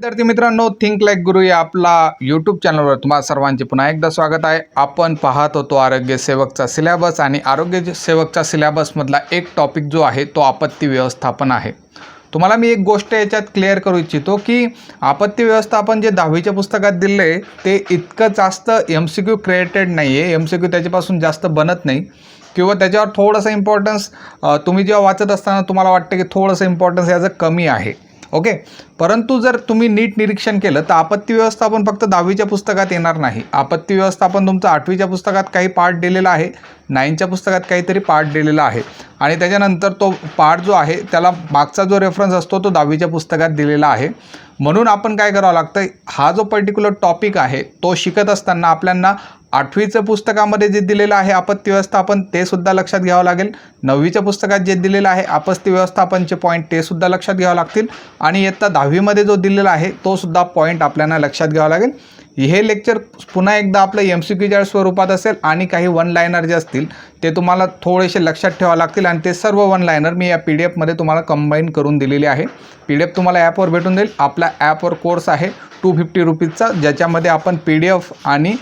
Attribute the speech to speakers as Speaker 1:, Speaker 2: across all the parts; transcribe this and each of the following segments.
Speaker 1: विद्यार्थी मित्रांनो, think like गुरु या आपला यूट्यूब चॅनलवर तुम्हा सर्वांचे पुन्हा एकदा स्वागत आहे. आपण पाहत होतो आरोग्य सेवकचा सिलेबस आणि आरोग्य सेवकचा सिलेबसमधला एक टॉपिक जो आहे तो आपत्ती व्यवस्थापन आहे. तुम्हाला मी एक गोष्ट याच्यात क्लिअर करू इच्छितो की आपत्ती व्यवस्थापन जे 10वीच्या पुस्तकात दिले ते इतकं जास्त MCQ क्रिएटेड नाही आहे. MCQ त्याच्यापासून जास्त बनत नाही किंवा त्याच्यावर थोडंसं इम्पॉर्टन्स तुम्ही जेव्हा वाचत असताना तुम्हाला वाटतं की थोडंसं इम्पॉर्टन्स याचं कमी आहे. ओके, परंतु जर तुम्ही नीट निरीक्षण केलं तर आपत्ती व्यवस्थापन फक्त 10वीच्या पुस्तकात येणार नाही. आपत्ती व्यवस्थापन तुमचं 8वीच्या पुस्तकात काही पार्ट दिलेला आहे, 9च्या पुस्तकात काहीतरी पार्ट दिलेला आहे आणि त्याच्यानंतर तो पार्ट जो आहे त्याला मागचा जो रेफरन्स असतो तो 10वीच्या पुस्तकात दिलेला आहे. म्हणून आपण काय करावं लागतं, हा जो पर्टिक्युलर टॉपिक आहे तो शिकत असताना आपल्याला 8वीच्या पुस्तकामध्ये जे दिलेलं आहे आपत्ती व्यवस्थापन ते सुद्धा लक्षात घ्यावं लागेल. 9वीच्या पुस्तकात जे दिलेलं आहे आपत्ती व्यवस्थापनचे पॉईंट ते सुद्धा लक्षात घ्यावं लागतील आणि इयत्ता 10वीमध्ये जो दिलेला आहे तो सुद्धा पॉईंट आपल्याला लक्षात घ्यावा लागेल. हे लेक्चर पुन्हा एकदा आपलं MCQच्या स्वरूपात असेल आणि काही वन लायनर जे असतील ते तुम्हाला थोडेसे लक्षात ठेवावे लागतील आणि ते सर्व वन लायनर मी या PDF मध्ये तुम्हाला कंबाईन करून दिलेली आहे. PDF तुम्हाला ॲपवर भेटून जाईल. आपला ॲपवर कोर्स आहे 250 रुपीजचा, ज्याच्यामध्ये आपण PDF आणि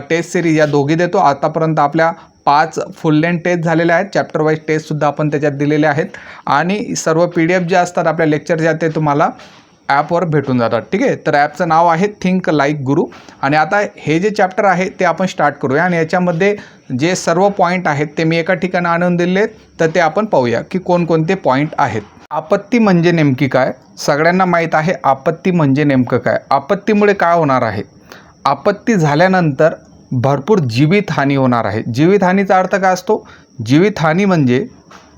Speaker 1: टेस्ट सिरीज या दोघी देतो. आतापर्यंत आपल्या 5 फुल लेंथ टेस्ट झालेल्या आहेत. चॅप्टर वाईज टेस्टसुद्धा आपण त्याच्यात दिलेले आहेत आणि सर्व PDF जे असतात आपल्या लेक्चरच्या ते तुम्हाला ॲपवर भेटून जातात. ठीक आहे, तर ॲपचं नाव आहे थिंक लाईक गुरु. आणि आता हे जे चॅप्टर आहे ते आपण स्टार्ट करूया आणि याच्यामध्ये जे सर्व पॉईंट आहेत ते मी एका ठिकाणी आणून दिले तर ते आपण पाहूया की कोणकोणते पॉईंट आहेत. आपत्ती म्हणजे नेमकी काय? सगळ्यांना माहीत आहे आपत्ती म्हणजे नेमकं काय. आपत्तीमुळे काय होणार आहे? आपत्ती झाल्यानंतर भरपूर जीवितहानी होणार आहे. जीवितहानीचा अर्थ काय असतो? जीवितहानी म्हणजे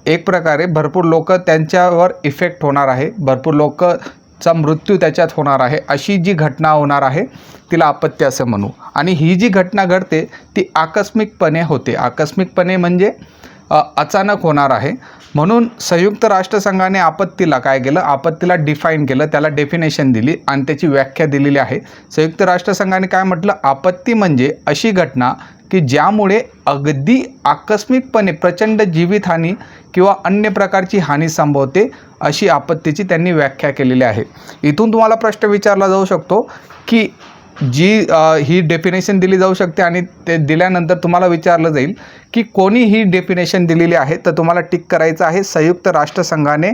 Speaker 1: एक प्रकारे भरपूर लोक त्यांच्यावर इफेक्ट होणार आहे, भरपूर लोकचा मृत्यू त्याच्यात होणार आहे. अशी जी घटना होणार आहे तिला आपत्ती असं म्हणू. आणि ही जी घटना घडते ती आकस्मिकपणे होते. आकस्मिकपणे म्हणजे अचानक होणार आहे. म्हणून संयुक्त राष्ट्रसंघाने आपत्तीला काय केलं, आपत्तीला डिफाईन केलं, त्याला डेफिनेशन दिली आणि त्याची व्याख्या दिलेली आहे. संयुक्त राष्ट्रसंघाने काय म्हटलं, आपत्ती म्हणजे अशी घटना की ज्यामुळे अगदी आकस्मिकपणे प्रचंड जीवितहानी किंवा अन्य प्रकारची हानी संभवते, अशी आपत्तीची त्यांनी व्याख्या केलेली आहे. इथून तुम्हाला प्रश्न विचारला जाऊ शकतो की ही डेफिनेशन दिली जाऊ शकते आणि ते दिल्यानंतर तुम्हाला विचारलं जाईल की कोणी ही डेफिनेशन दिलेली आहे, तर तुम्हाला टिक करायचं आहे संयुक्त राष्ट्रसंघाने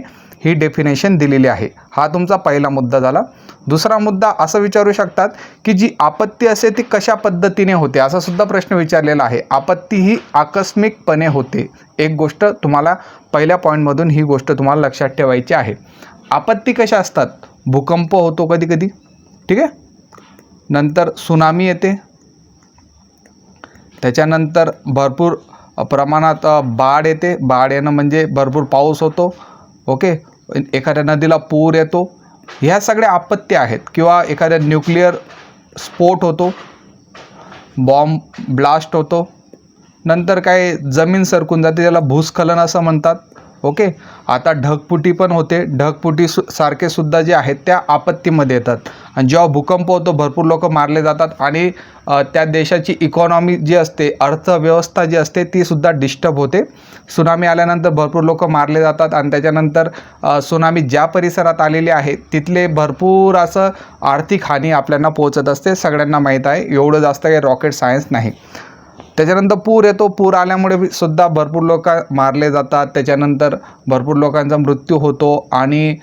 Speaker 1: ही डेफिनेशन दिलेली आहे. हा तुमचा पहिला मुद्दा झाला. दुसरा मुद्दा असं विचारू शकतात की जी आपत्ती असते ती कशा पद्धतीने होते, असा सुद्धा प्रश्न विचारलेला आहे. आपत्ती ही आकस्मिकपणे होते. एक गोष्ट तुम्हाला पहिल्या पॉईंटमधून ही गोष्ट तुम्हाला लक्षात ठेवायची आहे. आपत्ती कशा असतात? भूकंप होतो कधी कधी, ठीक आहे, नंतर सुनामी येते, त्याच्यानंतर भरपूर प्रमाणात बाढ येते. बाढ येणं म्हणजे भरपूर पाऊस होतो. ओके, एखाद्या नदीला पूर येतो. ह्या सगळ्या आपत्ती आहेत. किंवा एखाद्या न्यूक्लिअर स्फोट होतो, बॉम्ब ब्लास्ट होतो, नंतर काय जमीन सरकून जाते, त्याला भूस्खलन असं म्हणतात. ओके, आता ढगफुटी पण होते. ढगफुटी सारखे सुद्धा जे आहेत त्या आपत्तीमध्ये येतात. आणि जेव्हा भूकंप होतो भरपूर लोक मारले जातात आणि त्या देशाची इकॉनॉमी जी असते, अर्थव्यवस्था जी असते ती सुद्धा डिस्टर्ब होते. सुनामी आल्यानंतर भरपूर लोक मारले जातात आणि त्याच्यानंतर सुनामी ज्या परिसरात आलेली आहे तिथले भरपूर असं आर्थिक हानी आपल्याला पोहोचत असते. सगळ्यांना माहीत आहे, एवढं जास्त काही रॉकेट सायन्स नाही. त्याच्यानंतर पूर येतो. पूर आल्यामुळे सुद्धा भरपूर लोक मारले जातात. त्याच्यानंतर भरपूर लोकांचा मृत्यू होतो आणि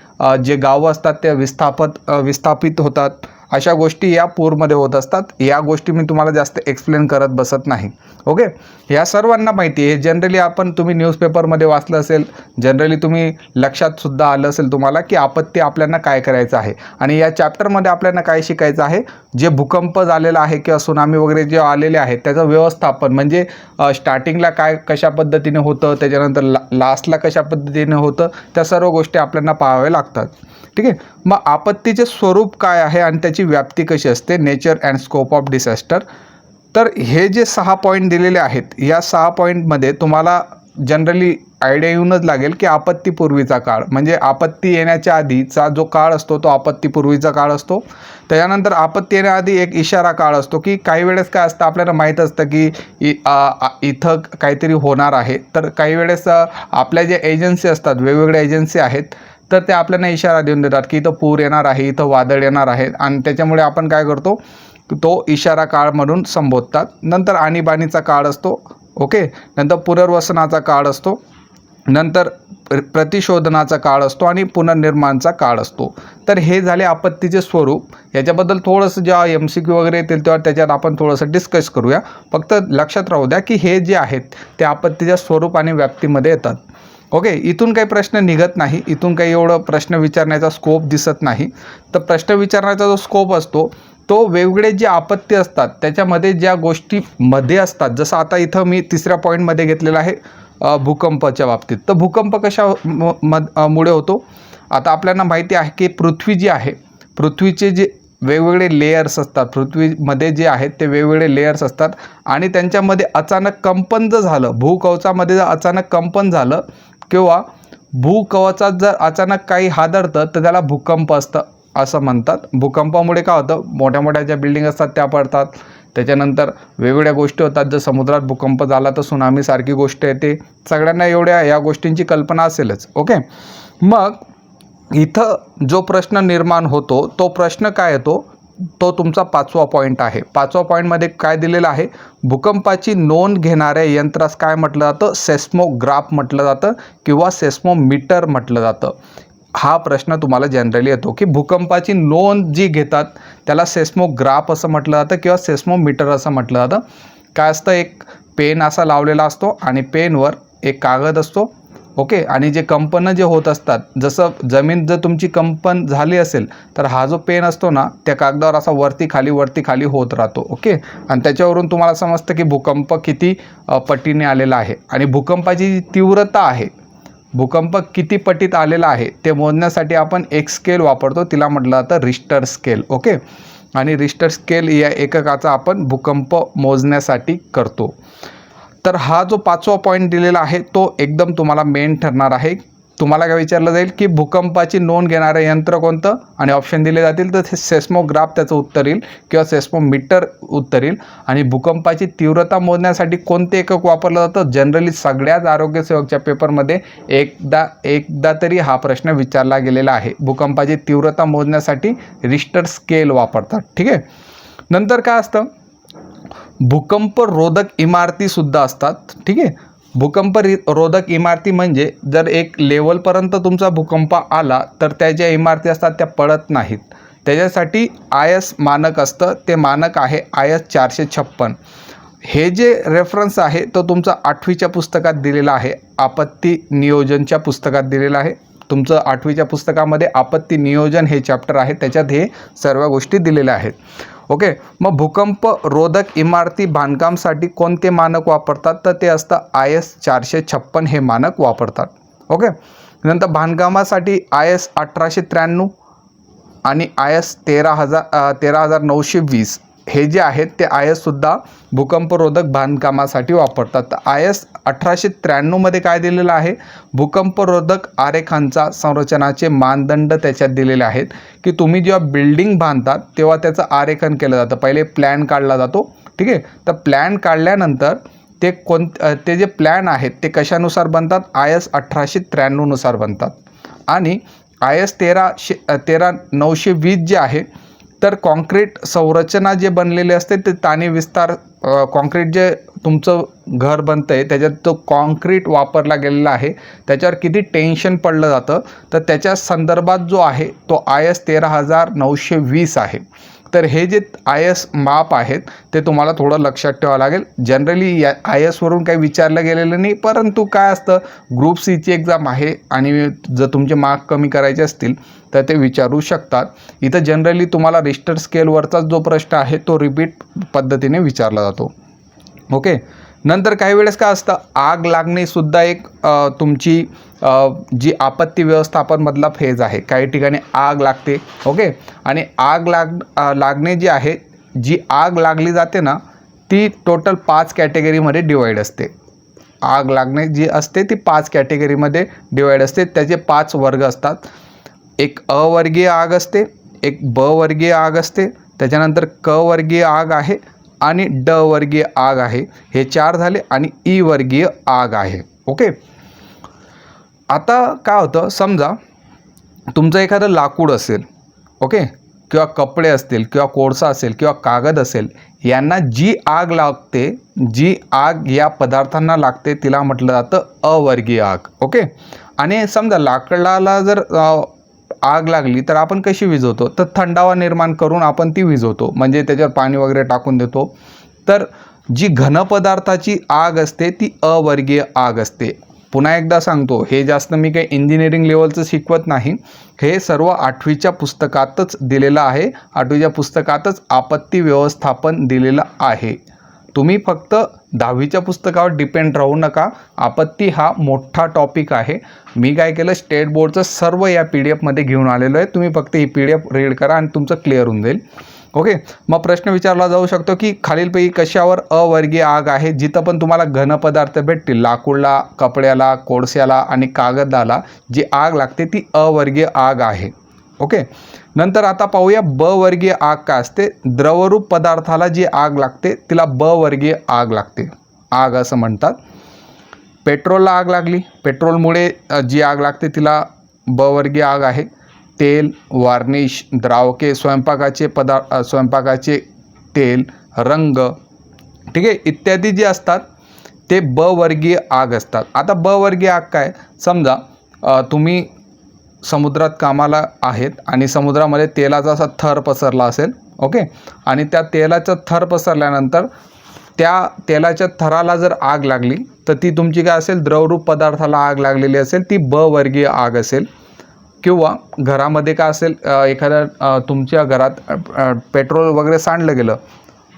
Speaker 1: जे गावं असतात ते विस्थापित होतात. अशा गोष्टी या पूरमध्ये होत असतात. या गोष्टी मी तुम्हाला जास्त एक्सप्लेन करत बसत नाही. ओके, ह्या सर्वांना माहिती आहे. जनरली तुम्ही न्यूजपेपरमध्ये वाचलं असेल, जनरली तुम्ही लक्षात सुद्धा आलं असेल तुम्हाला की आपत्ती आपल्याला काय करायचं आहे. आणि या चॅप्टरमध्ये आपल्याला काय शिकायचं आहे, जे भूकंप झालेला आहे किंवा सुनामी वगैरे जे आलेले आहेत त्याचं व्यवस्थापन म्हणजे स्टार्टिंगला काय कशा पद्धतीने होतं, त्याच्यानंतर लास्टला कशा पद्धतीने होतं, त्या सर्व गोष्टी आपल्याला पाहाव्या लागतात. ठीक आहे, मग आपत्तीचे स्वरूप काय आहे आणि त्याची व्याप्ती कशी असते, nature and scope of disaster. तर हे जे 6 पॉईंट दिलेले आहेत, या 6 पॉईंटमध्ये तुम्हाला जनरली आयडिया येऊनच लागेल की आपत्तीपूर्वीचा काळ म्हणजे आपत्ती येण्याच्या आधीचा जो काळ असतो तो आपत्तीपूर्वीचा काळ असतो. त्याच्यानंतर आपत्ती येण्याआधी एक इशारा काळ असतो की काही वेळेस काय असतं, आपल्याला माहीत असतं की इथं काहीतरी होणार आहे. तर काही वेळेस आपल्या ज्या एजन्सी असतात, वेगवेगळ्या एजन्सी आहेत, तर ते आपल्याला इशारा देऊन देतात की इथं पूर येणार आहे, इथं वादळ येणार आहे, आणि त्याच्यामुळे आपण काय करतो, तो इशारा काळ म्हणून संबोधतात. नंतर आणीबाणीचा काळ असतो, ओके. नंतर पुनर्वसनाचा काळ असतो, नंतर प्रतिशोधनाचा काळ असतो आणि पुनर्निर्माणचा काळ असतो. तर हे झाले आपत्तीचे स्वरूप. याच्याबद्दल थोडंसं जेव्हा MCQ वगैरे येतील तेव्हा त्याच्यात आपण थोडंसं डिस्कस करूया. फक्त लक्षात राहू द्या की हे जे आहेत ते आपत्तीच्या स्वरूप आणि व्याप्तीमध्ये येतात, ओके. इथून काही प्रश्न निघत नाही, इथून काही एवढं प्रश्न विचारण्याचा स्कोप दिसत नाही. तर प्रश्न विचारण्याचा जो स्कोप असतो तो वेगवेगळे जे आपत्ती असतात त्याच्यामध्ये ज्या गोष्टी मध्ये असतात, जसं आता इथं मी तिसऱ्या पॉईंटमध्ये घेतलेलं आहे भूकंपाच्या बाबतीत. तर भूकंप मुळे होतो, आता आपल्याला माहिती आहे की पृथ्वी जी आहे, पृथ्वीचे जे वेगवेगळे लेयर्स असतात, पृथ्वीमध्ये जे आहेत ते वेगवेगळे लेयर्स असतात आणि त्यांच्यामध्ये अचानक कंपन जर झालं, भूकवचामध्ये जर अचानक कंपन झालं किंवा भूकवचात जर अचानक काही हादरतं तर त्याला भूकंप असतं असं म्हणतात. भूकंपामुळे काय होतं, मोठ्या मोठ्या ज्या बिल्डिंग असतात त्या पडतात, त्याच्यानंतर वेगवेगळ्या गोष्टी होतात. जर समुद्रात भूकंप झाला तर सुनामीसारखी गोष्ट येते. सगळ्यांना एवढ्या या गोष्टींची कल्पना असेलच, ओके. मग इथं जो प्रश्न निर्माण होतो तो प्रश्न काय येतो, तो तुमचा 5वा पॉईंट आहे. 5व्या पॉईंटमध्ये काय दिलेलं आहे, भूकंपाची नोंद घेणाऱ्या यंत्रास काय म्हटलं जातं, सेस्मोग्राफ म्हटलं जातं किंवा सेस्मोमीटर म्हटलं जातं. हा प्रश्न तुम्हाला जनरली येतो की भूकंपाची नोंद जी घेतात त्याला सेस्मोग्राफ असं म्हटलं जातं किंवा सेस्मोमीटर असं म्हटलं जातं. काय असतं, एक पेन असा लावलेला असतो आणि पेनवर एक कागद असतो, ओके. आणि जे कंपनं जे होत असतात, जसं जमीन जर तुमची कंपन झाली असेल तर हा जो पेन असतो ना त्या कागदावर असा वरती खाली होत राहतो, ओके. आणि त्याच्यावरून तुम्हाला समजतं की भूकंप किती पटीने आलेला आहे. आणि भूकंपाची जी तीव्रता आहे, भूकंप किती पटीत आलेला आहे ते मोजण्यासाठी आपण एक स्केल वापरतो, तिला म्हटलं जातं रिश्टर स्केल, ओके. आणि रिश्टर स्केल या एककाचा आपण भूकंप मोजण्यासाठी करतो. तर हा जो 5वा पॉईंट दिलेला आहे तो एकदम तुम्हाला मेन ठरणार आहे. तुम्हाला काय विचारलं जाईल की भूकंपाची नोंद घेणारं यंत्र कोणतं, आणि ऑप्शन दिले जातील तर ते सेस्मोग्राफ त्याचं उत्तर येईल किंवा सेस्मोमीटर उत्तर येईल. आणि भूकंपाची तीव्रता मोजण्यासाठी कोणते एकक वापरलं जातं, जनरली सगळ्याच आरोग्य सेवकच्या पेपरमध्ये एकदा तरी हा प्रश्न विचारला गेलेला आहे. भूकंपाची तीव्रता मोजण्यासाठी रिश्टर स्केल वापरतात, ठीक आहे. नंतर काय असतं, भूकंप रोधक इमारतीसुद्धा असतात, ठीक आहे. भूकंप रोधक इमारती म्हणजे जर एक लेवलपर्यंत तुमचा भूकंप आला तर त्या ज्या इमारती असतात त्या पडत नाहीत. त्याच्यासाठी IS मानक असतं, ते मानक आहे IS 456. हे जे रेफरन्स आहे तो तुमचा 8वीच्या पुस्तकात दिलेला आहे, आपत्ती नियोजनच्या पुस्तकात दिलेला आहे. तुमचं 8वीच्या पुस्तकामध्ये आपत्ती नियोजन हे चॅप्टर आहे, त्याच्यात हे सर्व गोष्टी दिलेल्या आहेत, ओके. मग भूकंप रोधक इमारती बांधकामसाठी कोणते मानक वापरतात, तर ते असतं IS 456 हे मानक वापरतात, ओके. नंतर बांधकामासाठी IS 1893 आणि IS 13920 हे जे आहेत ते IS सुद्धा भूकंपरोधक बांधकामासाठी वापरतात. तर IS 1893 काय दिलेलं आहे, भूकंपरोधक आरेखांचा संरचनाचे मानदंड त्याच्यात दिलेले आहेत की तुम्ही जेव्हा बिल्डिंग बांधतात तेव्हा त्याचं आरेखन केलं जातं. पहिले प्लॅन काढला जातो, ठीक आहे. तर प्लॅन काढल्यानंतर ते जे प्लॅन आहेत ते कशानुसार बनतात, IS 1893 बनतात. आणि IS 13920 जे आहे तर कॉन्क्रीट संरचना जे बनलेले असते ते ताणी विस्तार, कॉन्क्रीट जे तुमचं घर बनतं आहे त्याच्यात तो कॉन्क्रीट वापरला गेलेला आहे, त्याच्यावर किती टेन्शन पडलं जातं, तर त्याच्या संदर्भात जो आहे तो IS 13920 आहे. तर हे जे IS माप आहेत ते तुम्हाला थोडं लक्षात ठेवावं लागेल. जनरली या IS वरून काही विचारलं गेलेलं नाही, परंतु काय असतं, ग्रुप Cची एक्झाम आहे आणि जर तुमचे मार्क कमी करायचे असतील तर ते विचारू शकतात. इथं जनरली तुम्हाला रिश्टर स्केलवरचाच जो प्रश्न आहे तो रिपीट पद्धतीने विचारला जातो, ओके. नंतर काही वेळेस काय असतं, आग लागणेसुद्धा एक तुमची जी आपत्ती व्यवस्थापनमधला फेज आहे. काही ठिकाणी आग लागते, ओके. आणि आग लागणे जी आहे, जी आग लागली जाते ना ती टोटल 5 कॅटेगरीमध्ये डिवाईड असते. आग लागणे जी असते ती 5 कॅटेगरीमध्ये डिवाईड असते. त्याचे 5 वर्ग असतात. एक अवर्गीय आग असते, एक ब वर्गीय आग असते, त्याच्यानंतर क वर्गीय आग आहे आणि ड वर्गीय आग आहे. हे 4 झाले. आणि ई वर्गीय आग आहे, ओके. आता काय होतं, समजा तुमचं एखादं लाकूड असेल, ओके, किंवा कपडे असतील किंवा कोळसा असेल किंवा कागद असेल, यांना जी आग लागते, जी आग या पदार्थांना लागते तिला म्हटलं जातं अवर्गीय आग. ओके. आणि समजा लाकडाला जर आग लागली तर आपण कशी विझवतो, तर थंडावा निर्माण करून आपण ती विझवतो, म्हणजे त्याच्यावर पाणी वगैरे टाकून देतो. तर जी घन पदार्थाची आग असते ती अवर्गीय आग असते. पुन्हा एकदा सांगतो, हे जास्त मी काही इंजिनिअरिंग लेवलचं शिकवत नाही, हे सर्व 8वीच्या पुस्तकातच दिलेलं आहे. 8वीच्या पुस्तकातच आपत्ती व्यवस्थापन दिलेलं आहे. तुम्ही फक्त 10वीच्या पुस्तकावर डिपेंड राहू नका. आपत्ती हा मोठा टॉपिक आहे. मी काय केलं, स्टेट बोर्डचं सर्व या PDF मध्ये घेऊन आलेलो आहे. तुम्ही फक्त ही PDF रीड करा आणि तुमचं क्लिअर होऊन जाईल. ओके. मग प्रश्न विचारला जाऊ शकतो की खालीलपैकी कशावर अवर्गीय आग आहे. जिथं पण तुम्हाला घन पदार्थ भेटतील, लाकूडला, कपड्याला, कोळश्याला आणि कागदाला जी आग लागते ती अवर्गीय आग आहे. ओके. नंतर आता पाहूया ब वर्गीय आग काय असते. द्रवरूप पदार्थाला जी आग लागते तिला ब वर्गीय आग लागते, आग असं म्हणतात. पेट्रोलला आग लागली, पेट्रोलमुळे जी आग लागते तिला ब वर्गीय आग आहे. तेल, वार्निश, द्रावके, स्वयंपाकाचे तेल, रंग, ठीक आहे, इत्यादी जे असतात ते ब वर्गीय आग असतात. आता ब वर्गीय आग काय, समजा तुम्ही समुद्रात कामाला आहेत आणि समुद्रामध्ये तेलाचा असा थर पसरला असेल, ओके, आणि त्या तेलाचा थर पसरल्यानंतर त्या तेलाच्या थराला जर आग लागली तर ती तुमची काय असेल, द्रवरूप पदार्थाला आग लागलेली असेल, ती ब वर्गीय आग असेल. किंवा घरामध्ये काय असेल, एखाद्या तुमच्या घरात पेट्रोल वगैरे सांडलं गेलं,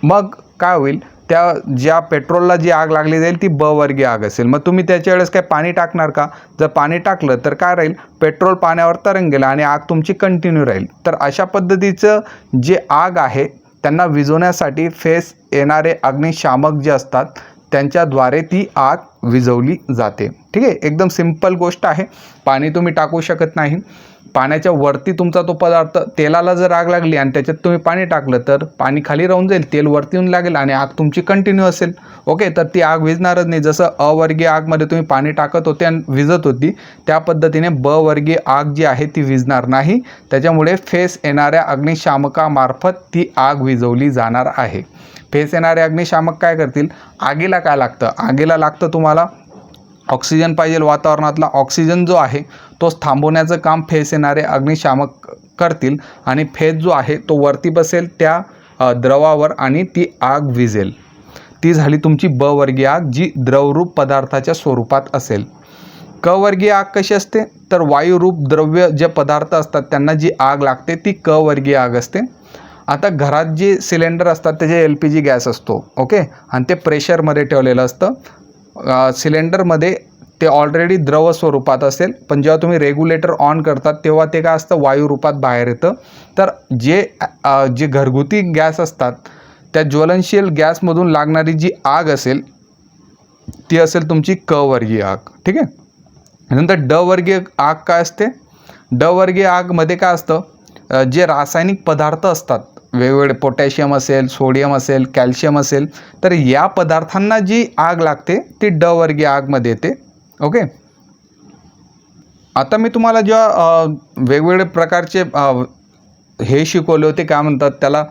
Speaker 1: मग काय होईल, त्या ज्या पेट्रोलला जी आग लागली जाईल ती ब वर्गीय आग असेल. मग तुम्ही त्याच्या वेळेस काय पाणी टाकणार का, जर पाणी टाकलं तर काय राहील, पेट्रोल पाण्यावर तरंगेल आणि आग तुमची कंटिन्यू राहील. तर अशा पद्धतीचं जे आग आहे त्यांना विझवण्यासाठी फेस येणारे अग्निशामक जे असतात त्यांच्याद्वारे ती आग विझवली जाते. ठीक आहे, एकदम सिंपल गोष्ट आहे. पाणी तुम्ही टाकू शकत नाही, पाण्याच्या वरती तुमचा तो पदार्थ, तेलाला जर आग लागली आणि त्याच्यात तुम्ही पाणी टाकलं तर पाणी खाली राहून जाईल, तेल वरती येऊन लागेल आणि आग तुमची कंटिन्यू असेल. ओके, तर ती आग विझणारच नाही. जसं अवर्गीय आगमध्ये तुम्ही पाणी टाकत होते आणि विझत होती, त्या पद्धतीने ब वर्गीय आग जी आहे ती विझणार नाही. त्याच्यामुळे फेस येणाऱ्या अग्निशामकामार्फत ती आग विझवली जाणार आहे. फेस येणारे अग्निशामक काय करतील, आगीला काय लागतं, आगीला लागतं तुम्हाला ऑक्सिजन पाहिजे, वातावरणातला ऑक्सिजन जो आहे तो थांबवण्याचं काम फेस येणारे अग्निशामक करतील आणि फेस जो आहे तो वरती बसेल त्या द्रवावर आणि ती आग विझेल. ती झाली तुमची ब वर्गीय आग, जी द्रवरूप पदार्थाच्या स्वरूपात असेल. क वर्गीय आग कशी असते, तर वायुरूप द्रव्य जे पदार्थ असतात त्यांना जी आग लागते ती क वर्गीय आग असते. आता घरात जे सिलेंडर असतात त्याचे LPG गॅस असतो, ओके, आणि ते प्रेशरमध्ये ठेवलेलं असतं. सिलेंडरमध्ये ते ऑलरेडी द्रव स्वरूपात असेल, पण जेव्हा तुम्ही रेग्युलेटर ऑन करतात तेव्हा ते काय असतं, वायू रूपात बाहेर येतं. तर जे घरगुती गॅस असतात त्या ज्वलनशील गॅसमधून लागणारी जी आग असेल ती असेल तुमची क वर्गीय आग. ठीक आहे. नंतर ड वर्गीय आग काय असते, ड वर्गीय आगमध्ये काय असतं, जे रासायनिक पदार्थ असतात, वेगवेगळे पोटॅशियम असेल, सोडियम असेल, कॅल्शियम असेल, तर या पदार्थांना जी आग लागते ती ड वर्गीय आगमध्ये येते. ओके. आता मी तुम्हाला जेव्हा वेगवेगळे प्रकारचे हे शिकवले होते, काय म्हणतात त्याला,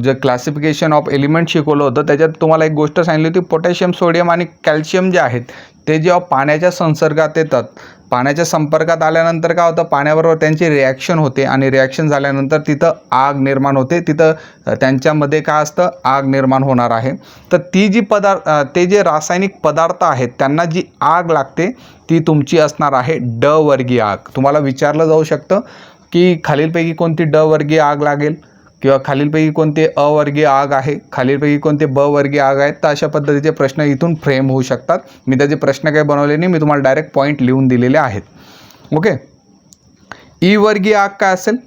Speaker 1: जे क्लासिफिकेशन ऑफ एलिमेंट शिकवलं होतं, त्याच्यात तुम्हाला एक गोष्ट सांगितली होती, पोटॅशियम, सोडियम आणि कॅल्शियम जे आहेत ते जेव्हा पाण्याच्या संसर्गात येतात, पाण्याच्या संपर्कात आल्यानंतर काय होतं, पाण्याबरोबर त्यांची रिॲक्शन होते आणि रिॲक्शन झाल्यानंतर तिथं आग निर्माण होते, तिथं त्यांच्यामध्ये काय असतं, आग निर्माण होणार आहे. तर ती जी ते जे रासायनिक पदार्थ आहेत त्यांना जी आग लागते ती तुमची असणार आहे ड वर्गीय आग. तुम्हाला विचारलं जाऊ शकतं की खालीलपैकी कोणती ड वर्गीय आग लागेल किंवा खालीलपैकी कोणते अवर्गीय आग आहे, खालीलपैकी कोणते ब वर्गीय आग आहेत. तर अशा पद्धतीचे प्रश्न इथून फ्रेम होऊ शकतात. मी त्याचे प्रश्न काही बनवले नाही, मी तुम्हाला डायरेक्ट पॉईंट लिहून दिलेले आहेत. ओके. ई वर्गीय आग काय असेल,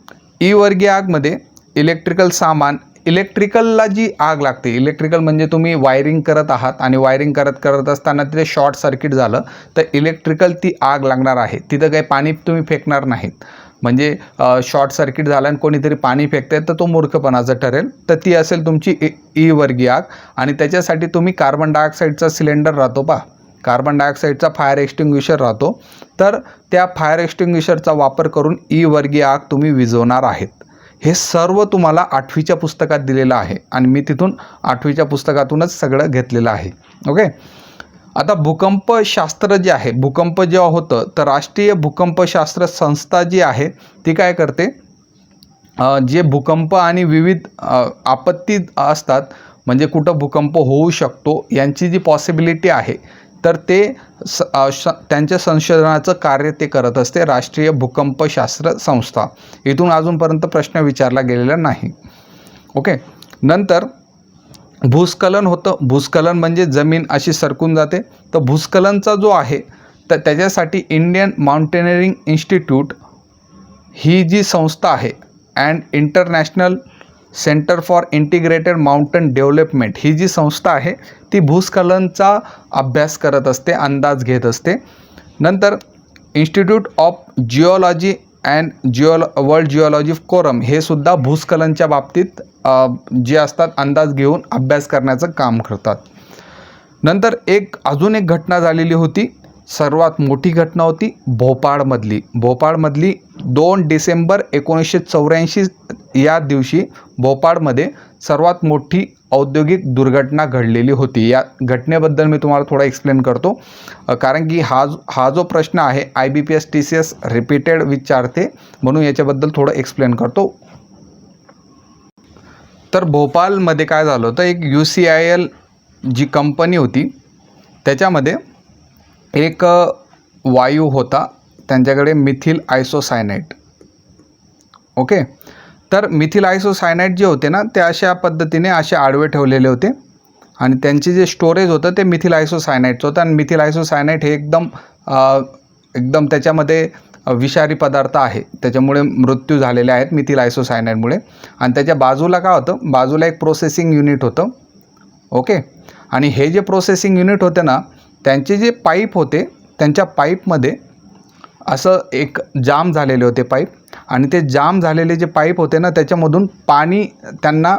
Speaker 1: ई वर्गीय आगमध्ये इलेक्ट्रिकल सामान, इलेक्ट्रिकलला जी आग लागते, इलेक्ट्रिकल म्हणजे तुम्ही वायरिंग करत आहात आणि वायरिंग करत असताना तिथे शॉर्ट सर्किट झालं तर इलेक्ट्रिकल ती आग लागणार आहे. तिथं काही पाणी तुम्ही फेकणार नाहीत, म्हणजे शॉर्ट सर्किट झालं आणि कोणीतरी पाणी फेकते तर तो मूर्खपणाचं ठरेल. तर ती असेल तुमची ई वर्गीय आग. आणि त्याच्यासाठी तुम्ही कार्बन डायऑक्साईडचा सिलेंडर राहतो पहा, कार्बन डायऑक्साईडचा फायर एक्सटिंग्विशर राहतो, तर त्या फायर एक्सटिंग्विशरचा वापर करून ई वर्गीय आग तुम्ही विझवणार आहेत. हे सर्व तुम्हाला 8वीच्या पुस्तकात दिलेलं आहे आणि मी तिथून 8वीच्या पुस्तकातूनच सगळं घेतलेलं आहे. ओके. आता भूकंपशास्त्र जे आहे, भूकंप जेव्हा होतं तर राष्ट्रीय भूकंपशास्त्र संस्था जी आहे ती काय करते, जे भूकंप आणि विविध आपत्ती असतात, म्हणजे कुठं भूकंप होऊ शकतो यांची जी पॉसिबिलिटी आहे, तर ते त्यांच्या संशोधनाचं कार्य ते करत असते राष्ट्रीय भूकंपशास्त्र संस्था. इथून अजूनपर्यंत प्रश्न विचारला गेलेला नाही. ओके. नंतर भूस्खलन होतं. भूस्खलन म्हणजे जमीन अशी सरकून जाते. तर भूस्खलनचा जो आहे तर त्याच्यासाठी इंडियन माउंटेनिअरिंग इन्स्टिट्यूट ही जी संस्था आहे and international centre for integrated mountain development ही जी संस्था आहे ती भूस्खलनचा अभ्यास करत असते, अंदाज घेत असते. नंतर institute of geology and world geology forum हे सुद्धा भूस्खलनच्या बाबतीत जे असतात अंदाज घेऊन अभ्यास करण्याचं काम करतात. नंतर अजून एक घटना झालेली होती, सर्वात मोठी घटना होती भोपाळमधली 2 डिसेंबर 1984 या दिवशी भोपाळमध्ये सर्वात मोठी औद्योगिक दुर्घटना घडलेली होती. या घटनेबद्दल मी तुम्हाला थोडा एक्सप्लेन करतो, कारण की हा जो प्रश्न आहे IBPS TCS रिपीटेड विचारते, म्हणून याच्याबद्दल थोडं एक्सप्लेन करतो. तर भोपाळमध्ये काय झालं होतं, एक UCIL जी कंपनी होती त्याच्यामध्ये एक वायू होता, त्यांच्याकडे मिथिल आयसोसायनाइड. ओके. तर मिथिल आयसोसायनाइड जे होते ना ते अशा पद्धतीने असे आडवे ठेवलेले होते आणि त्यांचे जे स्टोरेज होतं ते मिथिल आयसोसायनाइडचं होतं. आणि मिथिल आयसोसायनाइड हे एकदम त्याच्यामध्ये विषारी पदार्थ आहे, त्याच्यामुळे मृत्यू झालेले आहेत मिथिल आयसोसायनाइडमुळे. आणि त्याच्या बाजूला काय होतं, बाजूला एक प्रोसेसिंग युनिट होतं. ओके. आणि हे जे प्रोसेसिंग युनिट होते ना त्यांचे जे पाईप होते त्यांच्या पाईपमध्ये असं एक जाम झालेले होते पाईप, आणि ते जाम झालेले जे पाईप होते ना त्याच्यामधून त्यांना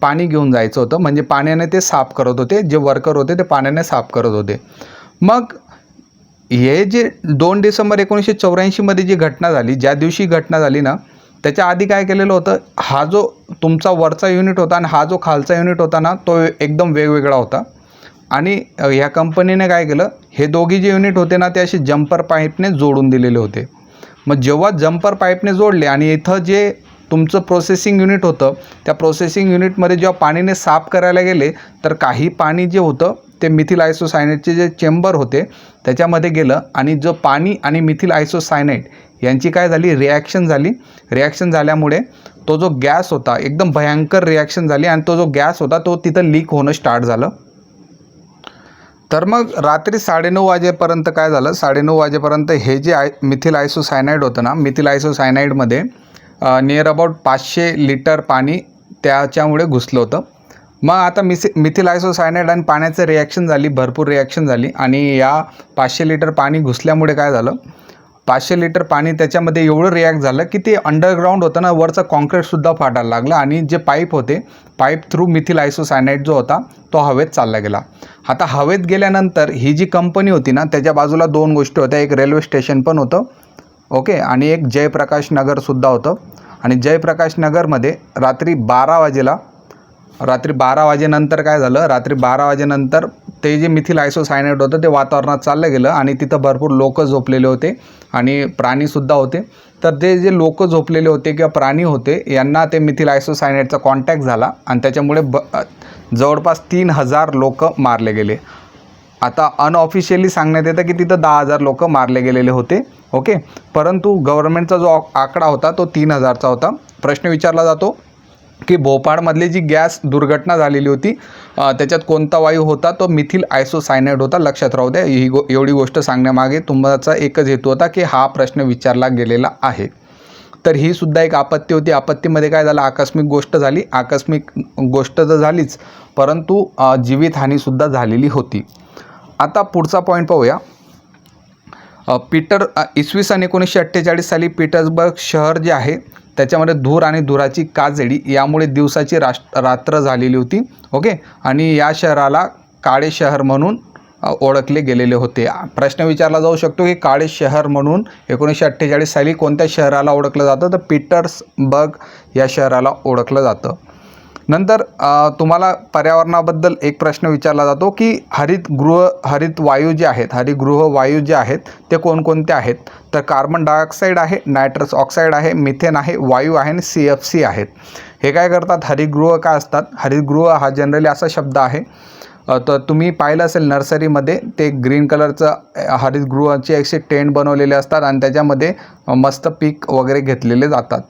Speaker 1: पाणी घेऊन जायचं होतं, म्हणजे पाण्याने ते साफ करत होते, जे वर्कर होते ते पाण्याने साफ करत होते. मग हे जे 2 डिसेंबर 1984 जी घटना झाली, ज्या दिवशी घटना झाली ना त्याच्या आधी काय केलेलं होतं, हा जो तुमचा वरचा युनिट होता आणि हा जो खालचा युनिट होता ना तो एकदम वेगवेगळा होता. आणि ह्या कंपनीने काय केलं, हे दोघी जे युनिट होते ना ते असे जम्पर पाईपने जोडून दिलेले होते. मग जेव्हा जम्पर पाईपने जोडले आणि इथं जे तुमचं प्रोसेसिंग युनिट होतं त्या प्रोसेसिंग युनिटमध्ये जेव्हा पाणीने साफ करायला गेले तर काही पाणी जे होतं ते मिथिल आयसोसायनाइडचे जे चेंबर होते त्याच्यामध्ये गेलं, आणि जो पाणी आणि मिथिल आयसोसायनाइड यांची काय झाली, रिॲक्शन झाल्यामुळे तो जो गॅस होता एकदम भयंकर रिॲक्शन झाली आणि तो जो गॅस होता तो तिथं लीक होणं स्टार्ट झालं. तर मग रात्री 9:30 वाजेपर्यंत काय झालं, 9:30 वाजेपर्यंत हे जे मिथिल आयसोसायनाइड होतं ना, मिथिल आयसोसायनाइडमध्ये नियर अबाउट 500 लिटर पाणी त्याच्यामुळे घुसलं होतं. मग आता मिथिल आयसोसायनाइड आणि पाण्याचं रिॲक्शन झाली, भरपूर रिॲक्शन झाली, आणि या 500 लिटर पाणी घुसल्यामुळे काय झालं, 500 लिटर पाणी त्याच्यामध्ये एवढं रिॲक्ट झालं की ते अंडरग्राऊंड होतं ना, वरचं कॉन्क्रीटसुद्धा फाटायला लागलं, आणि जे पाईप होते पाईप थ्रू मिथिल आयसोसायनाइड जो होता तो हवेत चालला गेला. आता हवेत गेल्यानंतर ही जी कंपनी होती ना त्याच्या बाजूला 2 गोष्टी होत्या, एक रेल्वे स्टेशन पण होतं. ओके. आणि एक जयप्रकाश नगरसुद्धा होतं. आणि जयप्रकाश नगरमध्ये रात्री 12 वाजेनंतर काय झालं, रात्री 12 वाजेनंतर ते जे मिथिल आयसोसायनाइड होतं ते वातावरणात चाललं गेलं, आणि तिथं भरपूर लोक झोपलेले होते आणि प्राणीसुद्धा होते. तर ते जे लोक झोपलेले होते किंवा प्राणी होते यांना ते मिथिल आयसोसायनाइडचा कॉन्टॅक्ट झाला आणि त्याच्यामुळे जवळपास 3000 लोक मारले गेले. आता अनऑफिशियली सांगण्यात येतं की तिथं 10,000 लोक मारले गेलेले होते. ओके. परंतु गव्हर्नमेंटचा जो आकडा होता तो 3000चा होता. प्रश्न विचारला जातो की भोपाळमधली जी गॅस दुर्घटना झालेली होती त्याच्यात कोणता वायू होता, तो मिथिल आयसोसायनाइड होता. लक्षात राहू द्या, एवढी गोष्ट सांगण्यामागे तुमचा एकच हेतू होता की हा प्रश्न विचारला गेलेला आहे. तर ही सुद्धा एक आपत्ती होती. आपत्तीमध्ये काय झालं, आकस्मिक गोष्ट झाली. आकस्मिक गोष्ट तर झालीच, परंतु जीवितहानीसुद्धा झालेली होती. आता पुढचा पॉईंट पाहूया. इसवी सन 1948 साली पीटर्सबर्ग शहर जे आहे त्याच्यामध्ये धूर आणि धुराची काजळी यामुळे दिवसाची रात्र झालेली होती. ओके. आणि या शहराला काळे शहर म्हणून ओळखले गेलेले होते. प्रश्न विचारला जाऊ शकतो की काळे शहर म्हणून 1948 साली कोणत्या शहराला ओळखलं जातं, तर पीटर्सबर्ग या शहराला ओळखलं जातं. नंतर तुम्हाला पर्यावरणाबद्दल एक प्रश्न विचारला जातो की हरित वायू जे आहेत ते कोणकोणते आहेत, तर कार्बन डायऑक्साईड आहे, नायट्रस ऑक्साईड आहे, मिथेन आहे, वायू आहे आणि CFC आहेत. हे काय करतात, हरितगृह काय असतात. हरितगृह हा जनरली असा शब्द आहे, तर तुम्ही पाहिलं असेल नर्सरीमध्ये ते ग्रीन कलरचं हरितगृहाचे असे टेंट बनवलेले असतात आणि त्याच्यामध्ये मस्त पीक वगैरे घेतलेले जातात.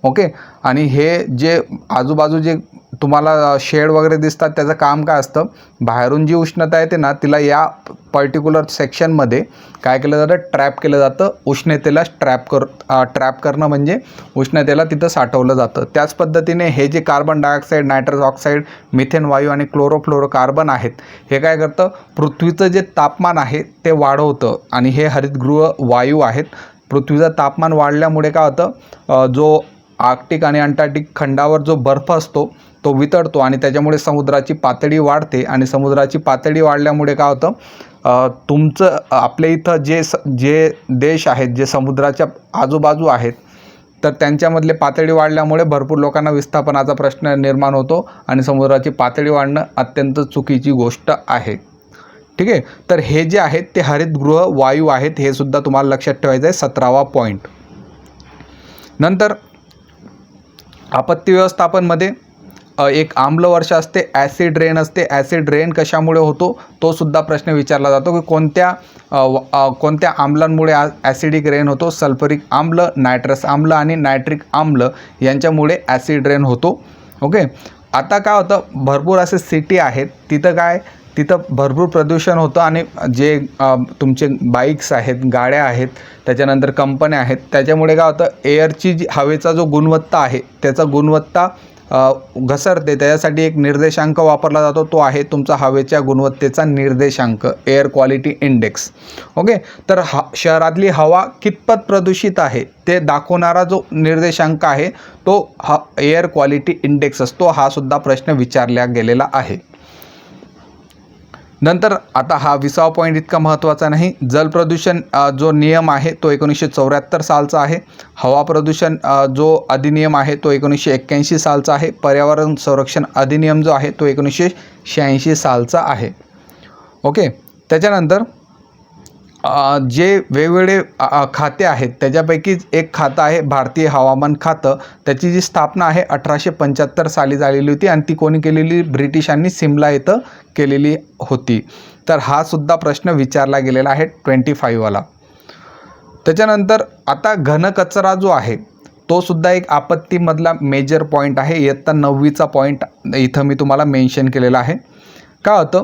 Speaker 1: ओके. आणि हे जे आजूबाजू जे तुम्हाला शेड वगैरे दिसतात त्याचं काम काय असतं, बाहेरून जी उष्णता येते ना तिला या पर्टिक्युलर सेक्शनमध्ये काय केलं जातं, ट्रॅप केलं जातं. उष्णतेला ट्रॅप करणं म्हणजे उष्णतेला तिथं साठवलं जातं. त्याच पद्धतीने हे जे carbon dioxide, nitrous oxide, methane वायू आणि क्लोरोफ्लोरोकार्बन आहेत, हे काय करतं, पृथ्वीचं जे तापमान आहे ते वाढवतं. आणि हे हरितगृह वायू आहेत. पृथ्वीचं तापमान वाढल्यामुळे काय होतं, जो आर्क्टिक आणि अंटार्क्टिक खंडावर जो बर्फ असतो तो वितळतो आणि त्याच्यामुळे समुद्राची पातळी वाढते. आणि समुद्राची पातळी वाढल्यामुळे काय होतं, तुमचं आपल्या इथं जे देश आहेत जे समुद्राच्या आजूबाजू आहेत तर त्यांच्यामधले पातळी वाढल्यामुळे भरपूर लोकांना विस्थापनाचा प्रश्न निर्माण होतो आणि समुद्राची पातळी वाढणं अत्यंत चुकीची गोष्ट आहे. ठीक आहे. तर हे जे आहेत ते हरितगृह वायू आहेत, हे सुद्धा तुम्हाला लक्षात ठेवायचं आहे. 17वा पॉईंट. नंतर आपत्ती व्यवस्थापनामध्ये एक आम्ल वर्षा असते, ॲसिड रेन असते. ॲसिड रेन कशामुळे होतो तो सुद्धा प्रश्न विचारला जातो की कोणत्या आम्लांमुळे ॲसिडिक रेन होतो. सल्फ्युरिक आम्ल, नायट्रस आम्ल आणि नायट्रिक आम्ल यांच्यामुळे ॲसिड रेन होतो. ओके. आता काय होतं, भरपूर असे सिटी आहेत तिथं भरपूर प्रदूषण होतं आणि जे तुमचे बाईक्स आहेत, गाड्या आहेत, त्याच्यानंतर कंपन्या आहेत, त्याच्यामुळे काय होतं, एअरची जी हवेचा जो गुणवत्ता आहे त्याचा गुणवत्ता घसरते. त्याच्यासाठी एक निर्देशांक वापरला जातो, तो आहे तुमचा हवेच्या गुणवत्तेचा निर्देशांक, एअर क्वालिटी इंडेक्स. ओके. तर शहरातली हवा कितपत प्रदूषित आहे ते दाखवणारा जो निर्देशांक आहे तो एअर क्वालिटी इंडेक्स असतो. हा सुद्धा प्रश्न विचारला गेलेला आहे. नंतर आता हा 20वा पॉईंट इतका महत्त्वाचा नाही. जल प्रदूषण जो नियम आहे तो 1974 सालचा आहे. हवा प्रदूषण जो अधिनियम आहे तो 1981 सालचा आहे. पर्यावरण संरक्षण अधिनियम जो आहे तो 1986 सालचा आहे. ओके. त्याच्यानंतर जे वेगवेगळे खाते आहेत त्याच्यापैकीच एक खातं आहे भारतीय हवामान खातं. त्याची जी स्थापना आहे 1875 साली झालेली होती आणि ती कोणी केलेली, ब्रिटिशांनी सिमला इथं केलेली होती. तर हा सुद्धा प्रश्न विचारला गेलेला आहे 25 वाला. त्याच्यानंतर आता घनकचरा जो आहे तो सुद्धा एक आपत्तीमधला मेजर पॉईंट आहे. इयत्ता 9वीचा पॉईंट इथं मी तुम्हाला मेन्शन केलेला आहे. काय होतं,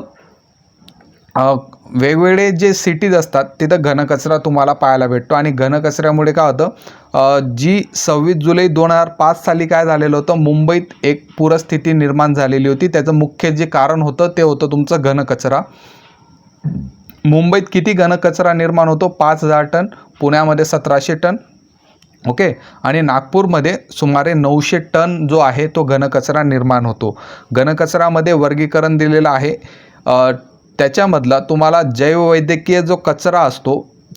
Speaker 1: वेगवेगळे जे सिटीज असतात तिथं घनकचरा तुम्हाला पाहायला भेटतो आणि घनकचऱ्यामुळे काय होतं, जी 26 जुलै 2005 साली काय झालेलं होतं, मुंबईत एक पूरस्थिती निर्माण झालेली होती. त्याचं मुख्य जे कारण होतं ते होतं तुमचं घनकचरा. मुंबईत किती घनकचरा निर्माण होतो, 5000 टन, पुण्यामध्ये 1700 टन. ओके. आणि नागपूरमध्ये सुमारे 900 टन जो आहे तो घनकचरा निर्माण होतो. घनकचऱ्यामध्ये वर्गीकरण दिलेलं आहे. त्याच्यामधला तुम्हाला जैववैद्यकीय जो कचरा असतो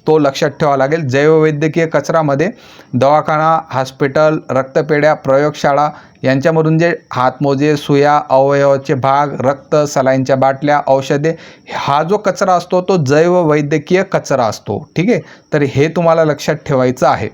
Speaker 1: तो लक्षात ठेवावा लागेल. जैववैद्यकीय कचऱ्यामध्ये दवाखाना, हॉस्पिटल, रक्तपेढ्या, प्रयोगशाळा यांच्यामधून जे हातमोजे, सुया, अवयवाचे भाग, रक्त, सलाईनच्या बाटल्या, औषधे, हा जो कचरा असतो तो जैववैद्यकीय कचरा असतो. ठीक आहे. तर हे तुम्हाला लक्षात ठेवायचं आहे.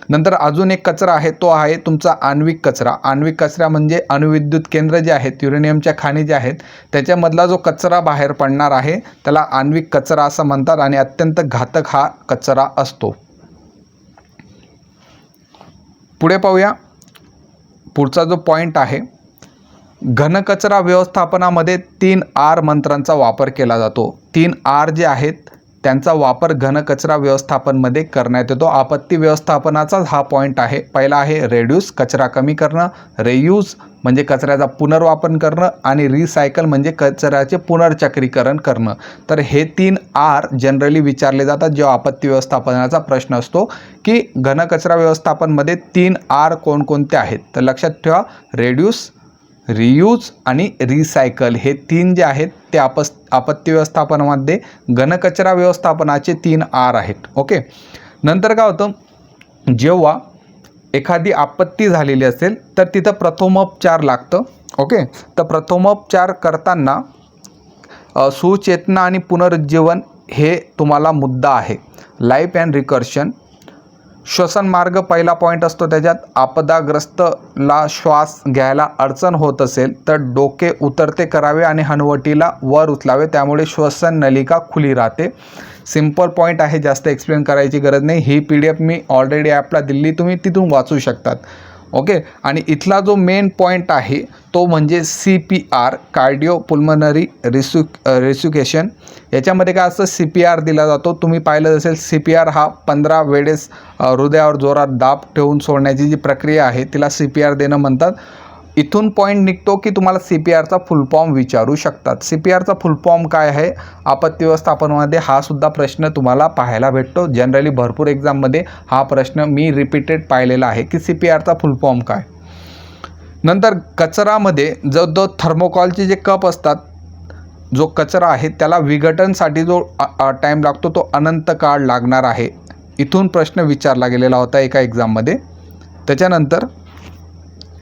Speaker 1: नंतर अजून एक कचरा आहे तो आहे तुमचा आण्विक कचरा. आण्विक कचरा म्हणजे अणुविद्युत केंद्र जे आहेत, युरेनियमच्या खाणी ज्या आहेत त्याच्यामधला जो कचरा बाहेर पडणार आहे त्याला आण्विक कचरा असं म्हणतात आणि अत्यंत घातक हा कचरा असतो. पुढे पाहूया. पुढचा जो पॉईंट आहे, घनकचरा व्यवस्थापनामध्ये 3R मंत्रांचा वापर केला जातो. 3R जे आहेत त्यांचा वापर घनकचरा व्यवस्थापनमध्ये करण्यात येतो. आपत्ती व्यवस्थापनाचाच हा पॉईंट आहे. पहिला आहे रेड्यूस, कचरा कमी करणं, रेयूज म्हणजे कचऱ्याचा पुनर्वापर करणं आणि रिसायकल म्हणजे कचऱ्याचे पुनर्चक्रीकरण करणं. तर हे 3R जनरली विचारले जातात जेव्हा आपत्ती व्यवस्थापनाचा प्रश्न असतो की घनकचरा व्यवस्थापनमध्ये 3R कोणकोणते आहेत. तर लक्षात ठेवा, रेड्यूस, रियूज आणि रिसायकल हे 3 जे आहेत ते आपत्ती व्यवस्थापनामध्ये घनकचरा व्यवस्थापनाचे 3 R आहेत. ओके. नंतर काय होतं, जेव्हा एखादी आपत्ती झालेली असेल तर तिथं प्रथमोपचार लागतं. ओके. तर प्रथमोपचार करताना सुचेतना आणि पुनरुज्जीवन हे तुम्हाला मुद्दा आहे. Life and recursion. श्वसन मार्ग पहिला पॉईंट असतो त्याच्यात. आपदाग्रस्तला श्वास घ्यायला अडचण होत असेल तर डोके उतरते करावे आणि हनवटीला वर उचलावे, त्यामुळे श्वसन नलिका खुली राहते. सिम्पल पॉईंट आहे, जास्त एक्सप्लेन करायची गरज नाही. ही PDF मी ऑलरेडी ॲपला दिली, तुम्ही तिथून वाचू शकतात. ओके. आणि इथला जो मेन पॉईंट आहे तो म्हणजे CPR, कार्डिओपुल्मनरी रिसुकेशन. याच्यामध्ये काय असतं, CPR दिला जातो. तुम्ही पाहिलं असेल, CPR हा 15 वेळेस हृदयावर जोरात दाब ठेवून सोडण्याची जी प्रक्रिया आहे तिला CPR देणं म्हणतात. इथून पॉईंट निघतो की तुम्हाला CPRचा फुल फॉर्म विचारू शकतात. CPRचा फुल फॉर्म काय आहे, आपत्ती व्यवस्थापनामध्ये हा सुद्धा प्रश्न तुम्हाला पाहायला भेटतो. जनरली भरपूर एक्झाममध्ये हा प्रश्न मी रिपीटेड पाहिलेला आहे की CPRचा फुल फॉर्म काय. नंतर कचरामध्ये जो थर्मोकॉलचे जे कप असतात, जो कचरा आहे त्याला विघटनसाठी जो टाईम लागतो तो अनंत काळ लागणार आहे. इथून प्रश्न विचारला गेलेला होता एका एक्झाममध्ये. त्याच्यानंतर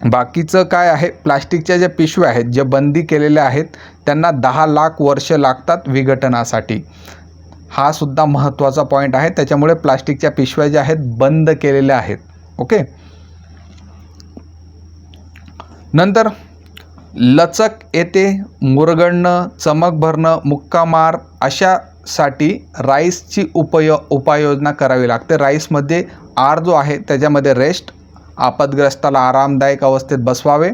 Speaker 1: बाकीचं काय आहे, प्लास्टिकच्या ज्या पिशव्या आहेत, जे बंदी केलेल्या आहेत, त्यांना 10 लाख वर्ष लागतात विघटनासाठी. हा सुद्धा महत्त्वाचा पॉईंट आहे. त्याच्यामुळे प्लास्टिकच्या पिशव्या ज्या आहेत बंद केलेल्या आहेत. ओके. नंतर लचक येते, मुरगळणं, चमक भरणं, मुक्का मार अशासाठी राईसची उपाययोजना करावी लागते. राईसमध्ये R जो आहे त्याच्यामध्ये रेस्ट, आपदग्रस्ताला आरामदायक अवस्थेत बसवावे.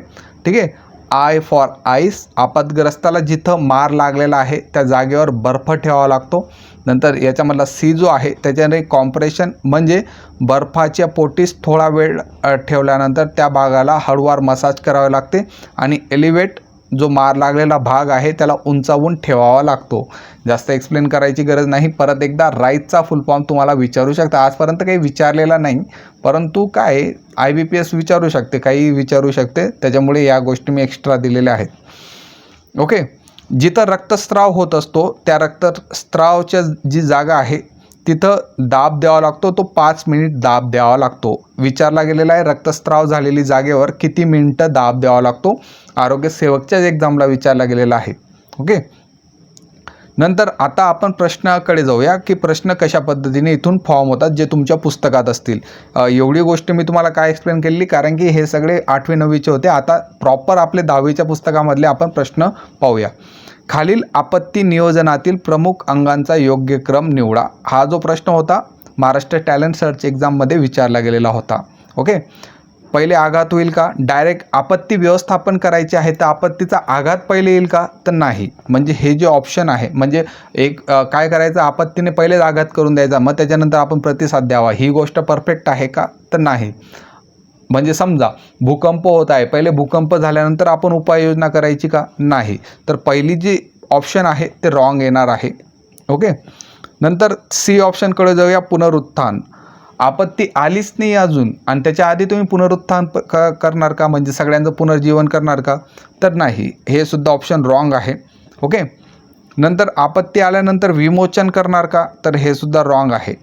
Speaker 1: ठीक आहे. I फॉर आईस, आपदग्रस्ताला जिथं मार लागलेला आहे त्या जागेवर बर्फ ठेवावा लागतो. नंतर याच्यामधला C जो आहे त्याच्याने कॉम्प्रेशन, म्हणजे बर्फाच्या पोटीस थोडा वेळ ठेवल्यानंतर त्या भागाला हळूवार मसाज करावे लागते. आणि एलिवेट, जो मार लागलेला भाग आहे त्याला उंचावून ठेवावा लागतो. जास्त एक्सप्लेन करायची गरज नाही. परत एकदा राईसचा फुल फॉर्म तुम्हाला विचारू शकता. आजपर्यंत काही विचारलेला नाही, परंतु काय IBPS विचारू शकते, काही विचारू शकते, त्याच्यामुळे या गोष्टी मी एक्स्ट्रा दिलेल्या आहेत. ओके. जिथं रक्तस्राव होत असतो त्या रक्तस्रावच्या जी जागा आहे तिथं दाब द्यावा लागतो. तो 5 मिनिट दाब द्यावा लागतो. विचारला गेलेला आहे रक्तस्राव झालेली जागेवर किती मिनिटं दाब द्यावा लागतो. आरोग्य सेवकच्याच एक्झामला विचारला गेलेला आहे. ओके. नंतर आता आपण प्रश्नाकडे जाऊया की प्रश्न कशा पद्धतीने इथून फॉर्म होतात जे तुमच्या पुस्तकात असतील. एवढी गोष्ट मी तुम्हाला काय एक्सप्लेन केली, कारण की हे सगळे 8वी 9वीचे होते. आता प्रॉपर आपले 10वीच्या पुस्तकामधले आपण प्रश्न पाहूया. खालील आपत्ती नियोजनातील प्रमुख अंगांचा योग्य क्रम निवडा. हा जो प्रश्न होता महाराष्ट्र टॅलेंट सर्च एक्झाममध्ये विचारला गेलेला होता. ओके. पहिले आघात होईल का, डायरेक्ट आपत्ती व्यवस्थापन करायचे आहे तर आपत्तीचा आघात पहिले येईल का, तर नाही. म्हणजे हे जे ऑप्शन आहे, म्हणजे एक काय करायचं, आपत्तीने पहिलेच आघात करून द्यायचा, मग त्याच्यानंतर आपण प्रतिसाद द्यावा, ही गोष्ट परफेक्ट आहे का, तर नाही. म्हणजे समजा भूकंप होत आहे, पहिले भूकंप झाल्यानंतर आपण उपाययोजना करायची का, नाही. तर पहिली जी ऑप्शन आहे ते रॉंग येणार आहे. ओके. नंतर C ऑप्शनकडे जाऊया, पुनरुत्थान. आपत्ती आलीच नाही अजून आणि त्याच्या आधी तुम्ही पुनरुत्थान करणार का, म्हणजे सगळ्यांचं पुनर्जीवन करणार का, तर नाही. हे सुद्धा ऑप्शन रॉंग आहे. ओके. नंतर आपत्ती आल्यानंतर विमोचन करणार का, तर हे सुद्धा रॉंग आहे.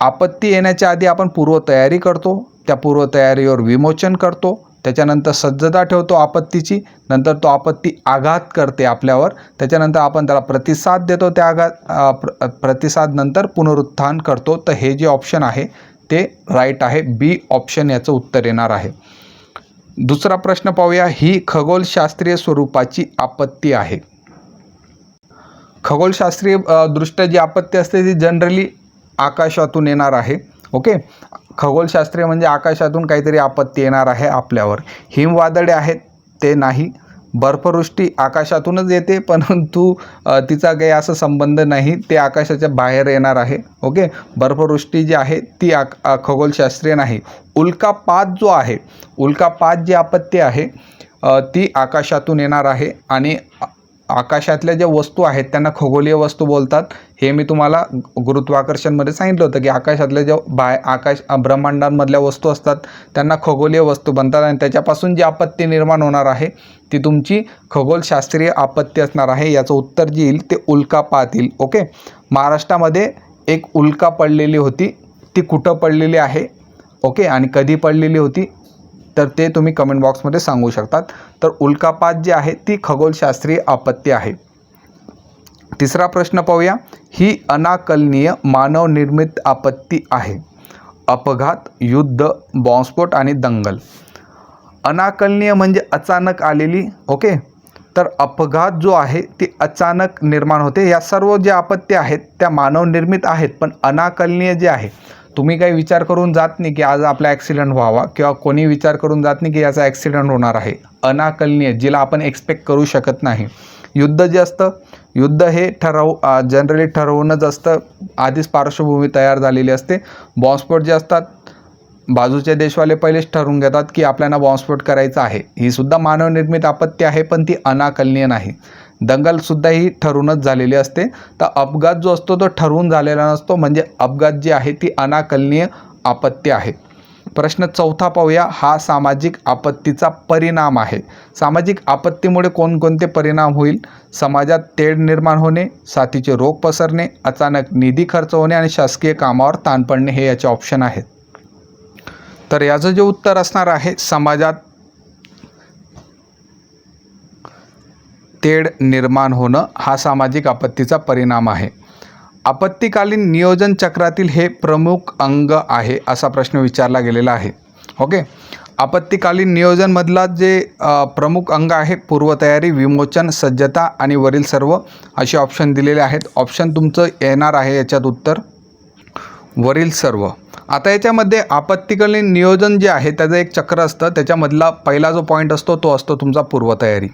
Speaker 1: आपत्ती येण्याच्या आधी आपण पूर्वतयारी करतो, त्या पूर्वतयारीवर विमोचन करतो, त्याच्यानंतर सज्जता ठेवतो आपत्तीची, नंतर तो आपत्ती आघात करते आपल्यावर, त्याच्यानंतर आपण त्याला प्रतिसाद देतो, त्या प्रतिसाद नंतर पुनरुत्थान करतो. तर हे जे ऑप्शन आहे ते राईट आहे. B ऑप्शन याचं उत्तर येणार आहे. दुसरा प्रश्न पाहूया. ही खगोलशास्त्रीय स्वरूपाची आपत्ती आहे. खगोलशास्त्रीय दृष्ट्या जी आपत्ती असते ती जनरली आकाशातून येणार आहे. ओके. खगोलशास्त्रीय म्हणजे आकाशातून काहीतरी आपत्ती येणार आहे आपल्यावर. हिमवादळे आहेत ते नाही. बर्फवृष्टी आकाशातूनच येते, परंतु तिचा काही असा संबंध नाही, ते आकाशाच्या बाहेर येणार आहे. ओके. बर्फवृष्टी जी आहे ती खगोलशास्त्रीय नाही. उल्कापात जो आहे, उल्कापात जी आपत्ती आहे ती आकाशातून येणार आहे. आणि आकाशातल्या ज्या वस्तू आहेत त्यांना खगोलीय वस्तू बोलतात. हे मी तुम्हाला गुरुत्वाकर्षणमध्ये सांगितलं होतं की आकाशातल्या ज्या ब्रह्मांडांमधल्या वस्तू असतात त्यांना खगोलीय वस्तू बनतात आणि त्याच्यापासून जी आपत्ती निर्माण होणार आहे ती तुमची खगोलशास्त्रीय आपत्ती असणार आहे. याचं उत्तर जे येईल ते उल्कापात येईल. ओके, महाराष्ट्रामध्ये एक उल्का पडलेली होती, ती कुठं पडलेली आहे ओके आणि कधी पडलेली होती तर ते तुम्ही कमेंट बॉक्समध्ये सांगू शकतात. तर उल्कापात जी आहे ती खगोलशास्त्रीय आपत्ती आहे. तिसरा प्रश्न पाहूया. ही अनाकलनीय मानवनिर्मित आपत्ती आहे. अपघात, युद्ध, बॉम्बस्फोट आणि दंगल. अनाकलनीय म्हणजे अचानक आलेली. ओके, तर अपघात जो आहे ती अचानक निर्माण होते. या सर्व ज्या आपत्ती आहेत त्या मानवनिर्मित आहेत, पण अनाकलनीय जे आहे तुम्ही काही विचार करून जात नाही की आज आपला ॲक्सिडेंट व्हावा किंवा कोणी विचार करून जात नाही की याचा ॲक्सिडेंट होणार आहे. अनाकलनीय जिला आपण एक्सपेक्ट करू शकत नाही. युद्ध जे असतं, युद्ध हे जनरली ठरवूनच असतं, आधीच पार्श्वभूमी तयार झालेली असते. बॉम्बस्फोट जे असतात बाजूचे देशवाले पहिलेच ठरवून घेतात की आपल्याला बॉम्बस्फोट करायचा आहे. ही सुद्धा मानवनिर्मित आपत्ती आहे पण ती अनाकलनीय नाही. दंगलसुद्धा ही ठरूनच झालेली असते. तर अपघात जो असतो तो ठरवून झालेला नसतो, म्हणजे अपघात जी आहे ती अनाकलनीय आपत्ती आहे. प्रश्न चौथा पाहूया. हा सामाजिक आपत्तीचा परिणाम आहे. सामाजिक आपत्तीमुळे कोणकोणते परिणाम होईल? समाजात तेढ निर्माण होणे, साथीचे रोग पसरणे, अचानक निधी खर्च होणे आणि शासकीय कामावर ताण पडणे हे याचे ऑप्शन आहेत. तर याचं जे उत्तर असणार आहे समाजात तेढ निर्माण होणं हा सामाजिक आपत्तीचा परिणाम आहे. आपत्तीकालीन नियोजन चक्रातील हे प्रमुख अंग आहे असा प्रश्न विचारला गेलेला आहे. ओके, आपत्तीकालीन नियोजनमधला जे प्रमुख अंग आहे पूर्वतयारी, विमोचन, सज्जता आणि वरील सर्व असे ऑप्शन दिलेले आहेत. ऑप्शन तुमचं येणार आहे याच्यात उत्तर वरील सर्व. आता याच्यामध्ये आपत्तीकालीन नियोजन जे आहे त्याचं एक चक्र असतं. त्याच्यामधला पहिला जो पॉईंट असतो तो असतो तुमचा पूर्वतयारी.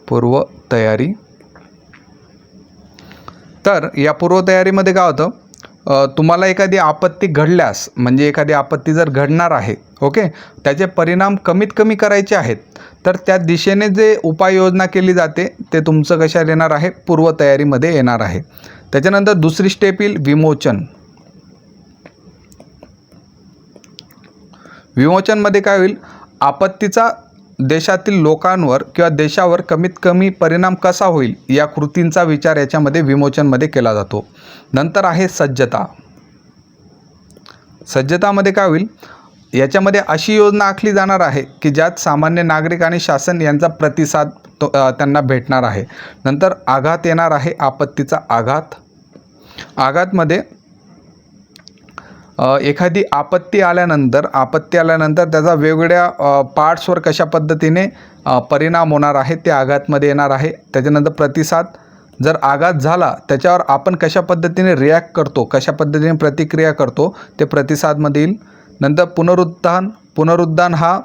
Speaker 1: पूर्वतयारी. तर या पूर्वतयारीमध्ये काय होतं, तुम्हाला एखादी आपत्ती घडल्यास म्हणजे एखादी आपत्ती जर घडणार आहे ओके, त्याचे परिणाम कमीत कमी करायचे आहेत तर त्या दिशेने जे उपाययोजना केली जाते ते तुमचं कशात येणार आहे? पूर्वतयारीमध्ये येणार आहे. त्याच्यानंतर दुसरी स्टेप येईल विमोचन. विमोचनमध्ये काय होईल? आपत्तीचा देशातील लोकांवर किंवा देशावर कमीत कमी परिणाम कसा होईल या कृतींचा विचार याच्यामध्ये विमोचनमध्ये केला जातो. नंतर आहे सज्जता. सज्जतामध्ये काय होईल? याच्यामध्ये अशी योजना आखली जाणार आहे की ज्यात सामान्य नागरिक आणि शासन यांचा प्रतिसाद त्यांना भेटणार आहे. नंतर आघात येणार आहे. आपत्तीचा आघात. आघातमध्ये एखादी आपत्ती आल्यानंतर त्याचा वेगवेगळ्या पार्ट्सवर कशा पद्धतीने परिणाम होणार आहे ते आघातमध्ये येणार आहे. त्याच्यानंतर प्रतिसाद. जर आघात झाला त्याच्यावर आपण कशा पद्धतीने रिॲक्ट करतो, कशा पद्धतीने प्रतिक्रिया करतो ते प्रतिसादमध्ये येईल. नंतर पुनरुद्धान हा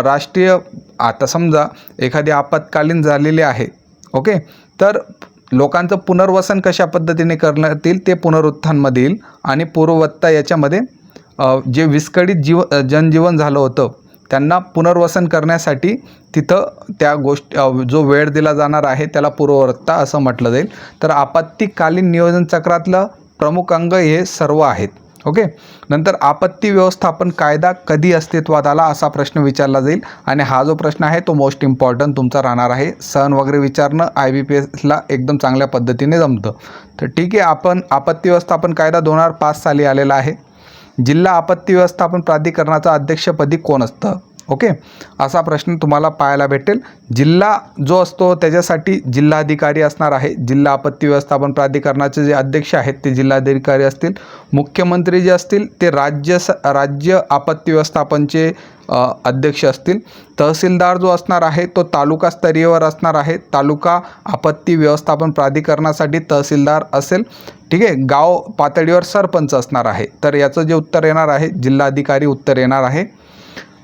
Speaker 1: राष्ट्रीय, आता समजा एखादी आपत्कालीन झालेली आहे ओके, तर लोकांचं पुनर्वसन कशा पद्धतीने करण्यात येईल ते पुनरुत्थानमध्ये येईल. आणि पूर्ववत्ता याच्यामध्ये जे विस्कळीत जनजीवन झालं होतं त्यांना पुनर्वसन करण्यासाठी तिथं त्या जो वेळ दिला जाणार आहे त्याला पूर्ववत्ता असं म्हटलं जाईल. तर आपत्तीकालीन नियोजन चक्रातलं प्रमुख अंग हे सर्व आहेत. ओके, नंतर आपत्ती व्यवस्थापन कायदा कधी अस्तित्वात आला असा प्रश्न विचारला जाईल आणि हा जो प्रश्न आहे तो मोस्ट इम्पॉर्टंट तुमचा राहणार आहे. सण वगैरे विचारणं IBPSला एकदम चांगल्या पद्धतीने जमतं. तर ठीक आहे, आपण आपत्ती व्यवस्थापन कायदा 2005 साली आलेला आहे. जिल्हा आपत्ती व्यवस्थापन प्राधिकरणाचा अध्यक्षपदी कोण असतं? ओके, असा प्रश्न तुम्हाला पाहायला भेटेल. जिल्हा जो असतो त्याच्यासाठी जिल्हाधिकारी असणार आहे. जिल्हा आपत्ती व्यवस्थापन प्राधिकरणाचे जे अध्यक्ष आहेत ते जिल्हाधिकारी असतील. मुख्यमंत्री जे असतील ते राज्य आपत्ती व्यवस्थापनचे अध्यक्ष असतील. तहसीलदार जो असणार आहे तो तालुका स्तरीयवर असणार आहे. तालुका आपत्ती व्यवस्थापन प्राधिकरणासाठी तहसीलदार असेल. ठीक आहे, गाव पातळीवर सरपंच असणार आहे. तर याचं जे उत्तर येणार आहे जिल्हाधिकारी उत्तर येणार आहे.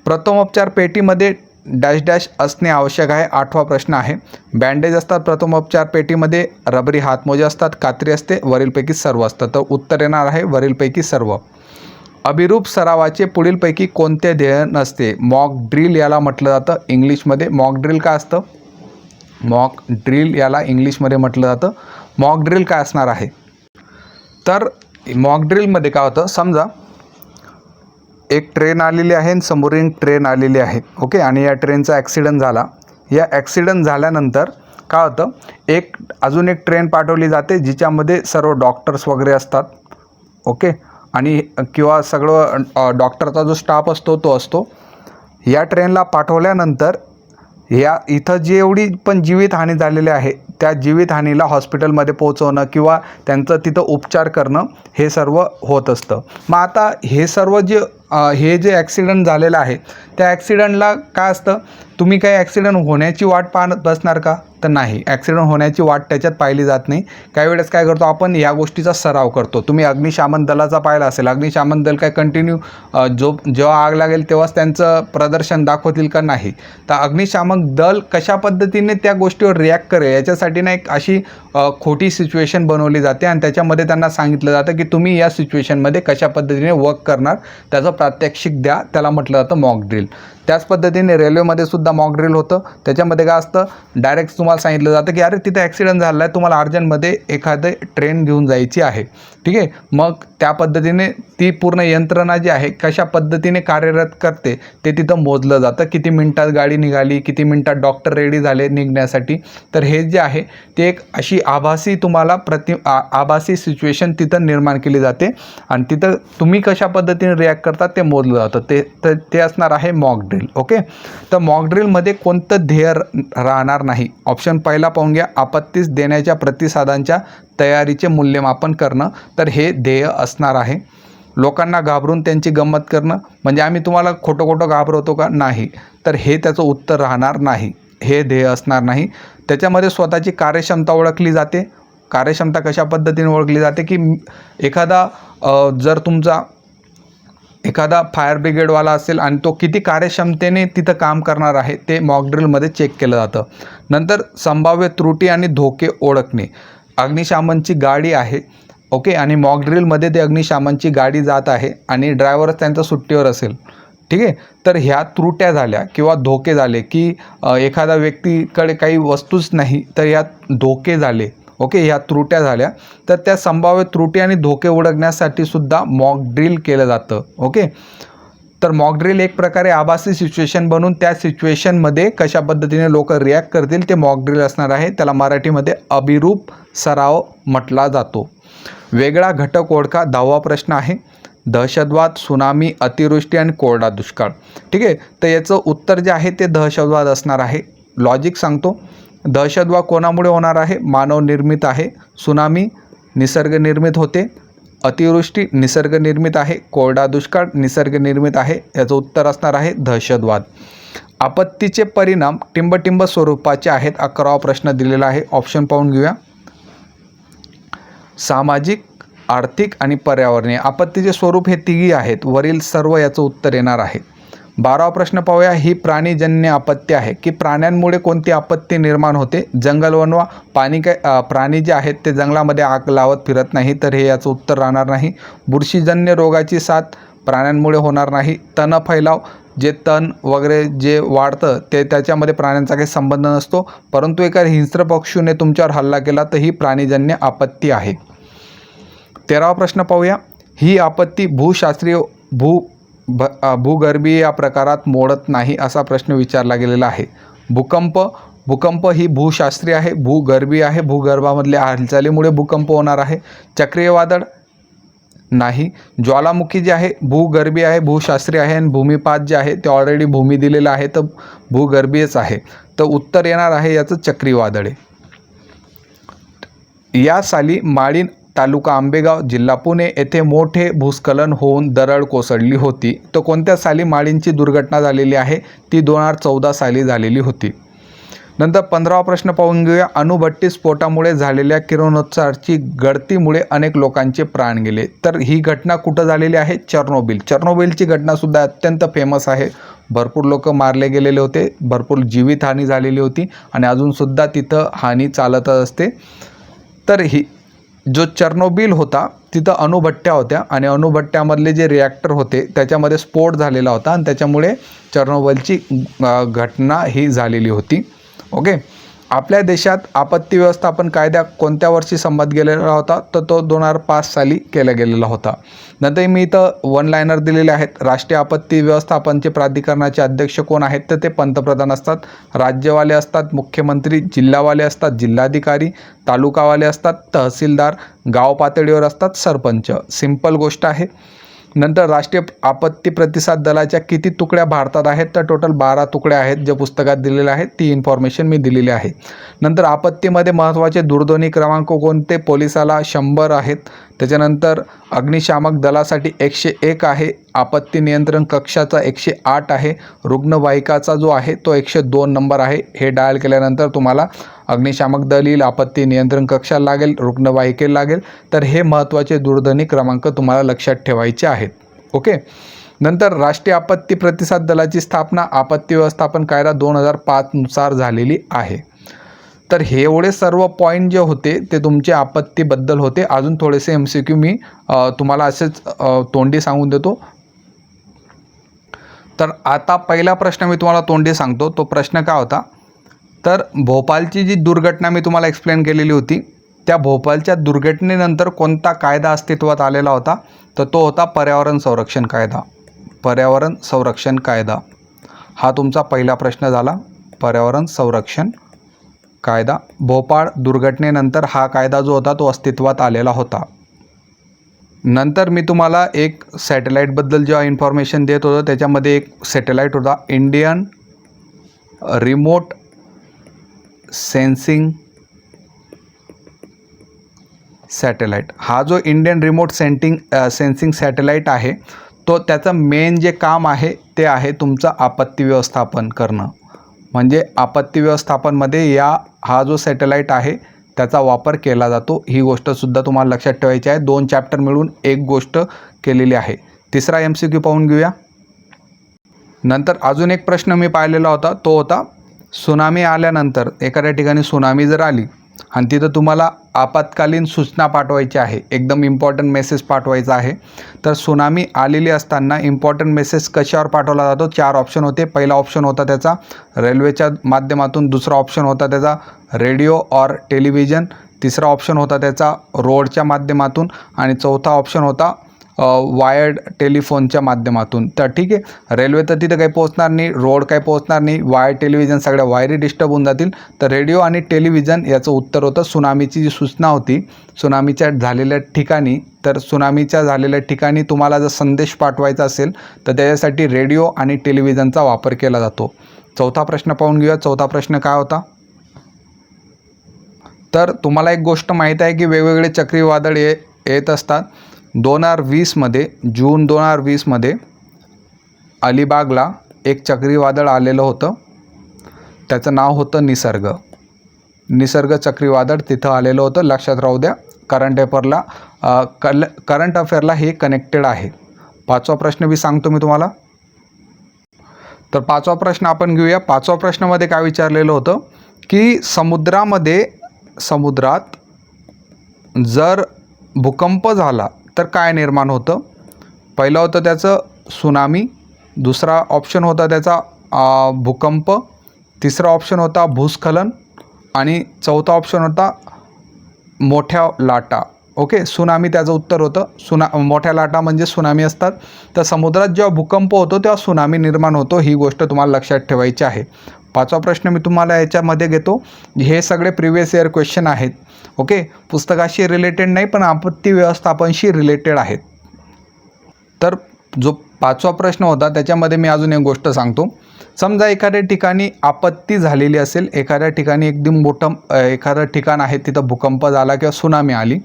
Speaker 1: प्रथमोपचार पेटीमध्ये डॅश डॅश असणे आवश्यक आहे. 8वा प्रश्न आहे. बँडेज असतात प्रथमोपचार पेटीमध्ये, रबरी हातमोजे असतात, कात्री असते, वरीलपैकी सर्व असतं. तर उत्तर येणार आहे वरीलपैकी सर्व. अभिरूप सरावाचे पुढीलपैकी कोणते ध्येय नसते? मॉक ड्रिल याला म्हटलं जातं इंग्लिशमध्ये. मॉक ड्रिल काय असतं? मॉक ड्रिल याला इंग्लिशमध्ये म्हटलं जातं. मॉक ड्रिल काय असणार आहे, तर मॉक ड्रिलमध्ये काय होतं, समजा एक ट्रेन आलेली आहे आणि समोरील ट्रेन आलेली आहे. ओके, आणि या ट्रेनचा ॲक्सिडेंट झाला. या ॲक्सिडेंट झाल्यानंतर काय होतं, अजून एक ट्रेन पाठवली जाते जिच्यामध्ये सर्व डॉक्टर्स वगैरे असतात. ओके, आणि किंवा सगळं डॉक्टरचा जो स्टाफ असतो तो असतो. या ट्रेनला पाठवल्यानंतर इथं जेवढी पण जीवितहानी झालेली आहे त्या जीवितहानीला हॉस्पिटलमध्ये पोहोचवणं किंवा त्यांचं तिथं उपचार करणं हे सर्व होत असतं. मग आता हे जे ॲक्सिडेंट झालेलं आहे त्या ॲक्सिडेंटला काय असतं, तुम्ही काही ॲक्सिडेंट होण्याची वाट पाहत बसणार का, तर नाही, ॲक्सिडेंट होण्याची वाट त्याच्यात पाहिली जात नाही. काही वेळेस काय करतो आपण, या गोष्टीचा सराव करतो. तुम्ही अग्निशामक दलाचा पाहिला असेल, अग्निशामक दल काय कंटिन्यू जेव्हा आग लागेल तेव्हाच त्यांचं प्रदर्शन दाखवतील का, नाही. तर अग्निशामक दल कशा पद्धतीने त्या गोष्टीवर रिॲक्ट करेल याच्यासाठी ना एक अशी खोटी सिच्युएशन बनवली जाते आणि त्याच्यामध्ये त्यांना सांगितलं जातं की तुम्ही या सिच्युएशनमध्ये कशा पद्धतीने वर्क करणार त्याचं प्रात्यक्षिक द्या, त्याला म्हटलं जातं मॉक ड्रिल. त्याच पद्धतीने रेल्वेमध्ये सुद्धा मॉक ड्रिल होतं. त्याच्यामध्ये काय असतं, डायरेक्ट तुम्हाला सांगितलं जातं की अरे तिथे ॲक्सिडेंट झाला आहे, तुम्हाला अर्जंटमध्ये एखादे ट्रेन घेऊन जायची आहे. ठीक आहे, मग त्या पद्धतीने ती पूर्ण यंत्रणा जी आहे कशा पद्धतीने कार्यरत करते ते तिथं मोजलं जातं. किती मिनटात गाडी निघाली, किती मिनटात डॉक्टर रेडी झाले निघण्यासाठी. तर हे जे आहे ते एक अशी आभासी तुम्हाला आभासी सिच्युएशन तिथं निर्माण केली जाते आणि तिथं तुम्ही कशा पद्धतीने रिॲक्ट करतात ते मोजलं जातं. ते असणार आहे मॉक ड्रिल. ओके, तर मॉक ड्रिलमध्ये कोणतं ध्येय राहणार नाही. ऑप्शन पहिला पाहून घ्या, आपत्तीस देण्याच्या प्रतिसादांच्या तयारीचे मूल्यमापन करणं, तर हे ध्येय असणार आहे. लोकांना घाबरून त्यांची गंमत करणं, म्हणजे आम्ही तुम्हाला खोटं घाबरवतो का, नाही, तर हे त्याचं उत्तर राहणार नाही, हे ध्येय असणार नाही. त्याच्यामध्ये स्वतःची कार्यक्षमता ओळखली जाते. कार्यक्षमता कशा पद्धतीने ओळखली जाते की जर तुमचा एखादा फायर ब्रिगेडवाला असेल आणि तो किती कार्यक्षमतेने तिथं काम करणार आहे ते मॉक ड्रिलमध्ये चेक केलं जातं. नंतर संभाव्य त्रुटी आणि धोके ओळखणे. अग्निशामनची गाडी आहे, ओके, आणि मॉक ड्रिलमध्ये ते अग्निशामनची गाडी जात आहे आणि ड्रायव्हरच त्यांचा सुट्टीवर असेल. ठीक आहे, तर ह्या त्रुट्या झाल्या किंवा धोके झाले की एखादा व्यक्तीकडे काही वस्तूच नाही तर यात धोके झाले. ओके, ह्या त्रुट्या झाल्या तर त्या संभाव्य त्रुटी आणि धोके ओळखण्यासाठी सुद्धा मॉक ड्रिल केलं जातं. ओके, तर मॉक ड्रिल एक प्रकारे आभासी सिच्युएशन बनवून त्या सिच्युएशनमध्ये कशा पद्धतीने लोक रिॲक्ट करतील ते मॉक ड्रिल असणार आहे. त्याला मराठीमध्ये अभिरूप सराव म्हटला जातो. वेगळा घटक ओळखा. 10वा प्रश्न आहे, दहशतवाद, सुनामी, अतिवृष्टी आणि कोरडा दुष्काळ. ठीक आहे, तर याचं उत्तर जे आहे ते दहशतवाद असणार आहे. लॉजिक सांगतो. दहशतवाद कोणामुळे होणार आहे, मानव निर्मित आहे. सुनामी निसर्गनिर्मित होते. अतिवृष्टी निसर्गनिर्मित आहे. कोरडा दुष्काळ निसर्गनिर्मित आहे. याचं उत्तर असणार आहे दहशतवाद. आपत्तीचे परिणाम टिंबटिंब स्वरूपाचे आहेत. 11वा प्रश्न दिलेला आहे. ऑप्शन पाहून घेऊया. सामाजिक, आर्थिक आणि पर्यावरणीय. आपत्तीचे स्वरूप हे तिघी आहेत. वरील सर्व याचं उत्तर येणार आहे. 12वा प्रश्न पाहूया. ही प्राणीजन्य आपत्ती आहे की प्राण्यांमुळे कोणती आपत्ती निर्माण होते. जंगल वनवा. प्राणी जे आहेत ते जंगलामध्ये आग लावत फिरत नाही, तर हे याचं उत्तर राहणार नाही. बुरशीजन्य रोगाची साथ प्राण्यांमुळे होणार नाही. तण फैलाव, जे तण वगैरे जे वाढतं ते त्याच्यामध्ये प्राण्यांचा काही संबंध नसतो, परंतु एका हिंस्र पक्षीने तुमच्यावर हल्ला केला तर ही प्राणीजन्य आपत्ती आहे. 13वा प्रश्न पाहूया. ही आपत्ती भूशास्त्रीय भूगर्भीय या प्रकारात मोडत नाही, असा प्रश्न विचारला गेलेला आहे. भूकंप ही भूशास्त्रीय आहे, भूगर्भीय आहे. भूगर्भामधल्या हालचालीमुळे भूकंप होणार आहे. चक्रीय वादळ नाही. ज्वालामुखी जे आहे भूगर्भीय आहे, भूशास्त्रीय आहे. आणि भूमिपात जे आहे ते ऑलरेडी भूमी दिलेलं आहे तर भूगर्भीयच आहे. तर उत्तर येणार आहे याचं चक्रीवादळ आहे. या साली माळीण तालुका आंबेगाव जिल्हा पुणे येथे मोठे भूस्खलन होऊन दरड कोसळली होती. तर कोणत्या साली माळीणची दुर्घटना झालेली आहे, ती 2014 साली झालेली होती. नंतर 15वा प्रश्न पाहून घेऊया. अणुभट्टी स्फोटामुळे झालेल्या किरणोत्सर्गाची गळतीमुळे अनेक लोकांचे प्राण गेले. तर ही घटना कुठं झालेली आहे, चर्नोबिलची घटनासुद्धा अत्यंत फेमस आहे. भरपूर लोक मारले गेलेले होते, भरपूर जीवितहानी झालेली होती आणि अजूनसुद्धा तिथं हानी चालतच असते. तर जो चर्नोबिल होता तिथं अणुभट्ट्या होत्या आणि अणुभट्ट्यामधले जे रिॲक्टर होते त्याच्यामध्ये स्फोट झालेला होता आणि त्याच्यामुळे चर्नोबिलची घटना ही झालेली होती. ओके, आपल्या देशात आपत्ती व्यवस्थापन कायदा कोणत्या वर्षी संमत केलेला होता, तर तो 2005 साली केला गेलेला होता. नंतर मी इथं वन लायनर दिलेले आहेत. राष्ट्रीय आपत्ती व्यवस्थापनचे प्राधिकरणाचे अध्यक्ष कोण आहेत, तर ते पंतप्रधान असतात. राज्यवाले असतात मुख्यमंत्री, जिल्हावाले असतात जिल्हाधिकारी, तालुकावाले असतात तहसीलदार, गाव पातळीवर असतात सरपंच. सिंपल गोष्ट आहे. नंतर राष्ट्रीय आपत्ती प्रतिसाद दलाच्या किती तुकड्या भारतात आहेत, तर टोटल 12 तुकड्या आहेत जे पुस्तकात दिलेले आहेत. ती इन्फॉर्मेशन मी दिलेली आहे. नंतर आपत्तीमध्ये महत्त्वाचे दूरध्वनी क्रमांक कोणते, पोलिसाला 100 आहेत. त्याच्यानंतर अग्निशामक दलासाठी 101 आहे. आपत्ती नियंत्रण कक्षाचा 108 आहे. रुग्णवाहिकाचा जो आहे तो 102 नंबर आहे. हे डायल केल्यानंतर तुम्हाला अग्निशामक दल येईल, आपत्ती नियंत्रण कक्षाला लागेल, रुग्णवाहिकेला लागेल. तर हे महत्त्वाचे दूरध्वनी क्रमांक तुम्हाला लक्षात ठेवायचे आहेत. ओके. नंतर राष्ट्रीय आपत्ती प्रतिसाद दलाची स्थापना आपत्ती व्यवस्थापन कायदा 2005 नुसार झालेली आहे. तर हे एवढे सर्व पॉईंट जे होते ते तुमचे आपत्तीबद्दल होते. अजून थोडेसे MCQ मी तुम्हाला असेच तोंडी सांगून देतो. तर आता पहिला प्रश्न मी तुम्हाला तोंडी सांगतो. तो प्रश्न काय होता, तर भोपाळची जी दुर्घटना मी तुम्हाला एक्सप्लेन केलेली होती, त्या भोपाळच्या दुर्घटनेनंतर कोणता कायदा अस्तित्वात आलेला होता, तर तो होता पर्यावरण संरक्षण कायदा. पर्यावरण संरक्षण कायदा हा तुमचा पहिला प्रश्न झाला. पर्यावरण संरक्षण कायदा, भोपाळ दुर्घटनेनंतर हा कायदा जो होता तो अस्तित्वात आलेला होता. नंतर मी तुम्हाला एक सॅटेलाईटबद्दल जेव्हा इन्फॉर्मेशन देत होतो, त्याच्यामध्ये एक सॅटेलाईट होता इंडियन रिमोट सेन्सिंग सॅटेलाईट. हा जो इंडियन रिमोट सेन्सिंग सॅटेलाईट आहे, तो त्याचं मेन जे काम आहे ते आहे तुमचं आपत्ती व्यवस्थापन करणं. म्हणजे आपत्ती व्यवस्थापनमध्ये हा जो सॅटेलाईट आहे त्याचा वापर केला जातो. ही गोष्टसुद्धा तुम्हाला लक्षात ठेवायची आहे. 2 चॅप्टर मिळून एक गोष्ट केलेली आहे. तिसरा MCQ पाहून घेऊया. नंतर अजून एक प्रश्न मी पाहिलेला होता, तो होता सुनामी आल्यानंतर एखाद्या ठिकाणी सुनामी जर आली आणि तिथं तुम्हाला आपत्कालीन सूचना पाठवायची आहे, एकदम इम्पॉर्टंट मेसेज पाठवायचा आहे, तर सुनामी आलेली असताना इम्पॉर्टंट मेसेज कशावर पाठवला जातो? 4 ऑप्शन होते. पहिला ऑप्शन होता त्याचा रेल्वेच्या माध्यमातून, दुसरा ऑप्शन होता त्याचा रेडिओ और टेलिव्हिजन, तिसरा ऑप्शन होता त्याचा रोडच्या माध्यमातून आणि चौथा ऑप्शन होता वायर्ड टेलिफोनच्या माध्यमातून. तर ठीक आहे, रेल्वे तर तिथं काही पोहोचणार नाही, रोड काही पोहोचणार नाही, वायर टेलिव्हिजन सगळ्या वायरी डिस्टर्ब होऊन जातील. तर रेडिओ आणि टेलिव्हिजन याचं उत्तर होतं. सुनामीची जी सूचना होती सुनामीच्या झालेल्या ठिकाणी, तर सुनामीच्या झालेल्या ठिकाणी तुम्हाला जर संदेश पाठवायचा असेल तर त्याच्यासाठी रेडिओ आणि टेलिव्हिजनचा वापर केला जातो. चौथा प्रश्न पाहून घेऊया. चौथा प्रश्न काय होता, तर तुम्हाला एक गोष्ट माहीत आहे की वेगवेगळे चक्रीवादळ येत असतात. 2020मध्ये जून 2020मध्ये अलिबागला एक चक्रीवादळ आलेलं होतं. त्याचं नाव होतं निसर्ग चक्रीवादळ तिथं आलेलं होतं. लक्षात राहू द्या, करंट अफेअरला हे कनेक्टेड आहे. 5वा प्रश्न मी सांगतो मी तुम्हाला. तर 5वा प्रश्न आपण घेऊया. 5व्या प्रश्नामध्ये काय विचारलेलं होतं की समुद्रात जर भूकंप झाला तर काय निर्माण होतं? पहिलं होतं त्याचं सुनामी, दुसरा ऑप्शन होता त्याचा भूकंप, तिसरा ऑप्शन होता भूस्खलन आणि चौथा ऑप्शन होता मोठ्या लाटा. ओके, सुनामी त्याचं उत्तर होतं. मोठ्या लाटा म्हणजे सुनामी असतात. तर समुद्रात जेव्हा भूकंप होतो तेव्हा सुनामी निर्माण होतो. ही गोष्ट तुम्हाला लक्षात ठेवायची आहे. 5वा प्रश्न मी तुम्हाला याच्यामध्ये घेतो. हे सगळे प्रिव्हियस इयर क्वेश्चन आहेत. ओके, पुस्तकाशी रिलेटेड नाही पण आपत्ती व्यवस्थापनशी रिलेटेड आहेत. तर जो 5वा प्रश्न होता त्याच्यामध्ये मी अजून एक गोष्ट सांगतो. समजा एखाद्या ठिकाणी आपत्ती झालेली असेल, एखाद्या ठिकाणी एकदम मोठं एखादं ठिकाण आहे तिथं भूकंप झाला किंवा सुनामी आली,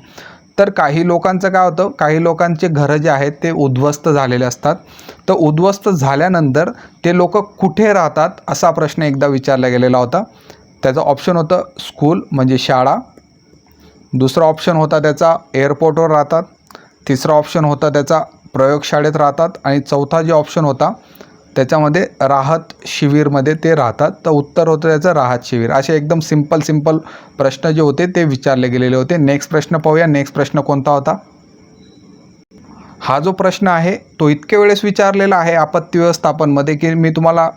Speaker 1: तर काही लोकांचं काय होतं, काही लोकांचे घरं जे आहेत ते उद्ध्वस्त झालेले असतात. तर उद्ध्वस्त झाल्यानंतर ते लोक कुठे राहतात असा प्रश्न एकदा विचारला गेलेला होता. त्याचं ऑप्शन होतं स्कूल म्हणजे शाळा, दुसरा ऑप्शन होता त्याचा एअरपोर्टवर राहतात, तिसरा ऑप्शन होता त्याचा प्रयोगशाळेत राहतात आणि चौथा जे ऑप्शन होता त्याच्यामध्ये राहत शिबिरमध्ये ते राहतात. तर उत्तर होतं त्याचं राहत शिबिर. असे एकदम सिंपल प्रश्न जे होते ते विचारले गेलेले होते. नेक्स्ट प्रश्न पाहूया. नेक्स्ट प्रश्न कोणता होता? हा जो प्रश्न आहे तो इतके वेळेस विचारलेला आहे आपत्ती व्यवस्थापनमध्ये की मी तुम्हाला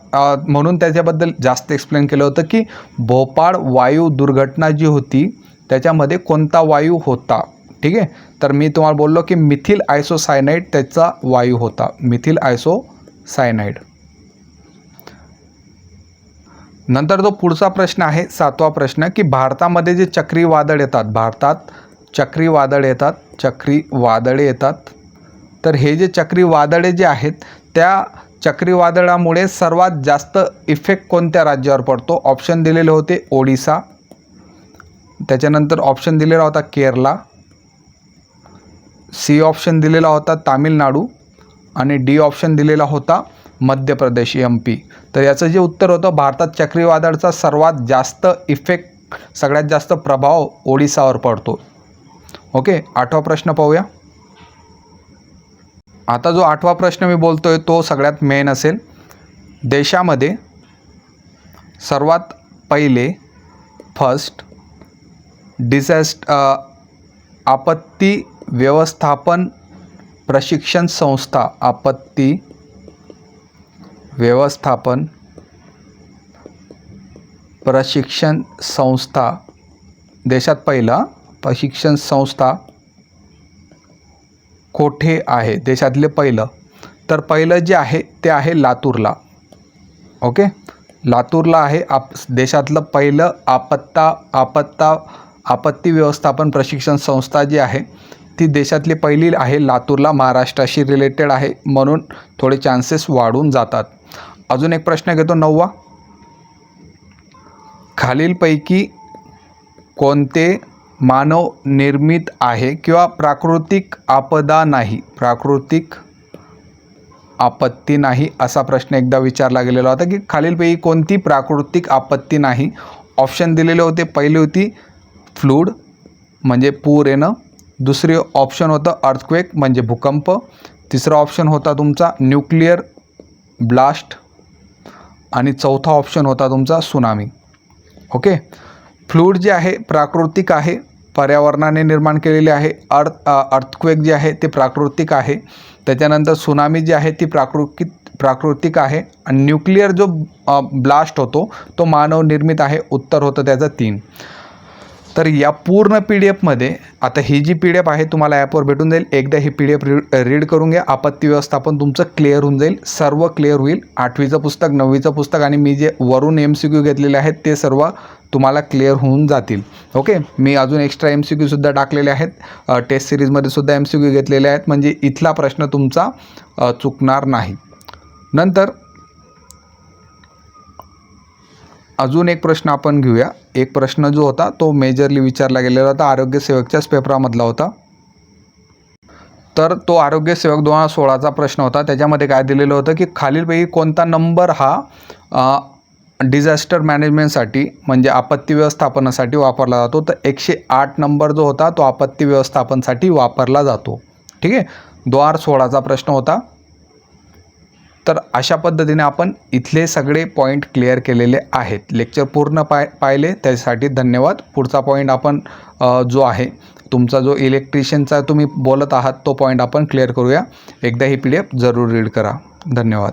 Speaker 1: म्हणून त्याच्याबद्दल जास्त एक्सप्लेन केलं होतं की भोपाळ वायू दुर्घटना जी होती त्याच्यामध्ये कोणता वायू होता. ठीक आहे, तर मी तुम्हाला बोललो की मिथिल आयसोसायनाईड त्याचा वायू होता, मिथिल आयसोसायनाईड. नंतर जो पुढचा प्रश्न आहे 7वा प्रश्न की भारतामध्ये जे चक्रीवादळ येतात, भारतात चक्रीवादळे येतात, तर हे जे चक्रीवादळे जे आहेत त्या चक्रीवादळामुळे सर्वात जास्त इफेक्ट कोणत्या राज्यावर पडतो. ऑप्शन दिलेले होते ओडिसा, त्याच्यानंतर ऑप्शन दिलेला होता केरला, सी ऑप्शन दिलेला होता तामिळनाडू आणि डी ऑप्शन दिलेला होता मध्य प्रदेश MP. तर याचं जे उत्तर होतं भारतात चक्रीवादळाचा सर्वात जास्त इफेक्ट, सगळ्यात जास्त प्रभाव ओडिसावर पडतो. ओके, 8वा प्रश्न पाहूया. आता जो 8वा प्रश्न मी बोलतोय तो सगळ्यात मेन असेल. देशामध्ये सर्वात पहिले फर्स्ट आपत्ती व्यवस्थापन प्रशिक्षण संस्था, आपत्ती व्यवस्थापन प्रशिक्षण संस्था, देशात पहिला प्रशिक्षण संस्था कोठे आहे, देशातले पहिलं. तर पहिलं जे आहे ते आहे लातूरला. ओके, लातूरला आहे देशातलं पहिलं आपत्ती व्यवस्थापन प्रशिक्षण संस्था जी आहे ती देशातली पहिली आहे लातूरला, महाराष्ट्राशी रिलेटेड आहे म्हणून थोडे चान्सेस वाढून जातात. अजून एक प्रश्न घेतो 9वा. खालीलपैकी कोणते मानव निर्मित आहे किंवा प्राकृतिक आपदा नाही, प्राकृतिक आपत्ती नाही असा प्रश्न एकदा विचारला गेलेला होता की खालीलपैकी कोणती प्राकृतिक आपत्ती नाही. ऑप्शन दिलेले होते, पहिली होती फ्लूड म्हणजे पूर येणं, दुसरे ऑप्शन होतं अर्थक्वेक म्हणजे भूकंप, तिसरा ऑप्शन होता तुमचा न्यूक्लिअर ब्लास्ट आणि चौथा ऑप्शन होता तुमचा सुनामी. ओके, फ्लूड जे आहे प्राकृतिक आहे, पर्यावरणाने निर्माण केलेले आहे. अर्थक्वेक जे आहे ते प्राकृतिक आहे. त्याच्यानंतर सुनामी जी आहे ती प्राकृतिक आहे आणि न्यूक्लिअर जो ब्लास्ट होतो तो मानव निर्मित आहे. उत्तर होतं त्याचं 3. तर या पूर्ण PDF आता ही जी PDF आहे तुम्हाला ॲपवर भेटून जाईल. एकदा ही PDF रीड करून घ्या, आपत्ती व्यवस्थापन तुमचं क्लिअर होऊन जाईल, सर्व क्लिअर होईल. 8वीचं पुस्तक, 9वीचं पुस्तक आणि मी जे वरून MCQ घेतलेले आहेत ते सर्व तुम्हाला क्लिअर होऊन जातील. ओके, मी अजून एक्स्ट्रा MCQ सुद्धा टाकलेले आहेत, टेस्ट सिरीजमध्ये सुद्धा MCQ घेतलेले आहेत, म्हणजे इथला प्रश्न तुमचा चुकणार नाही. नंतर अजून एक प्रश्न आपण घेऊया. एक प्रश्न जो होता तो मेजरली विचारला गेलेला होता, आरोग्य सेवकच्याच पेपरामधला होता. तर तो आरोग्य सेवक 2016चा प्रश्न होता. त्याच्यामध्ये काय दिलेलं होतं की खालीलपैकी कोणता नंबर हा डिझास्टर मॅनेजमेंटसाठी म्हणजे आपत्ती व्यवस्थापनासाठी वापरला जातो. तर 108 नंबर जो होता तो आपत्ती व्यवस्थापनासाठी वापरला जातो. ठीक आहे, 2016चा प्रश्न होता. तर अशा पद्धतीने आपण इथले सगळे पॉईंट क्लिअर केलेले आहेत. लेक्चर पूर्ण पाहिले त्यासाठी धन्यवाद. पुढचा पॉईंट आपण जो आहे तुमचा जो इलेक्ट्रिशियनचा तुम्ही बोलत आहात तो पॉईंट आपण क्लिअर करूया. एकदा ही PDF जरूर रीड करा. धन्यवाद.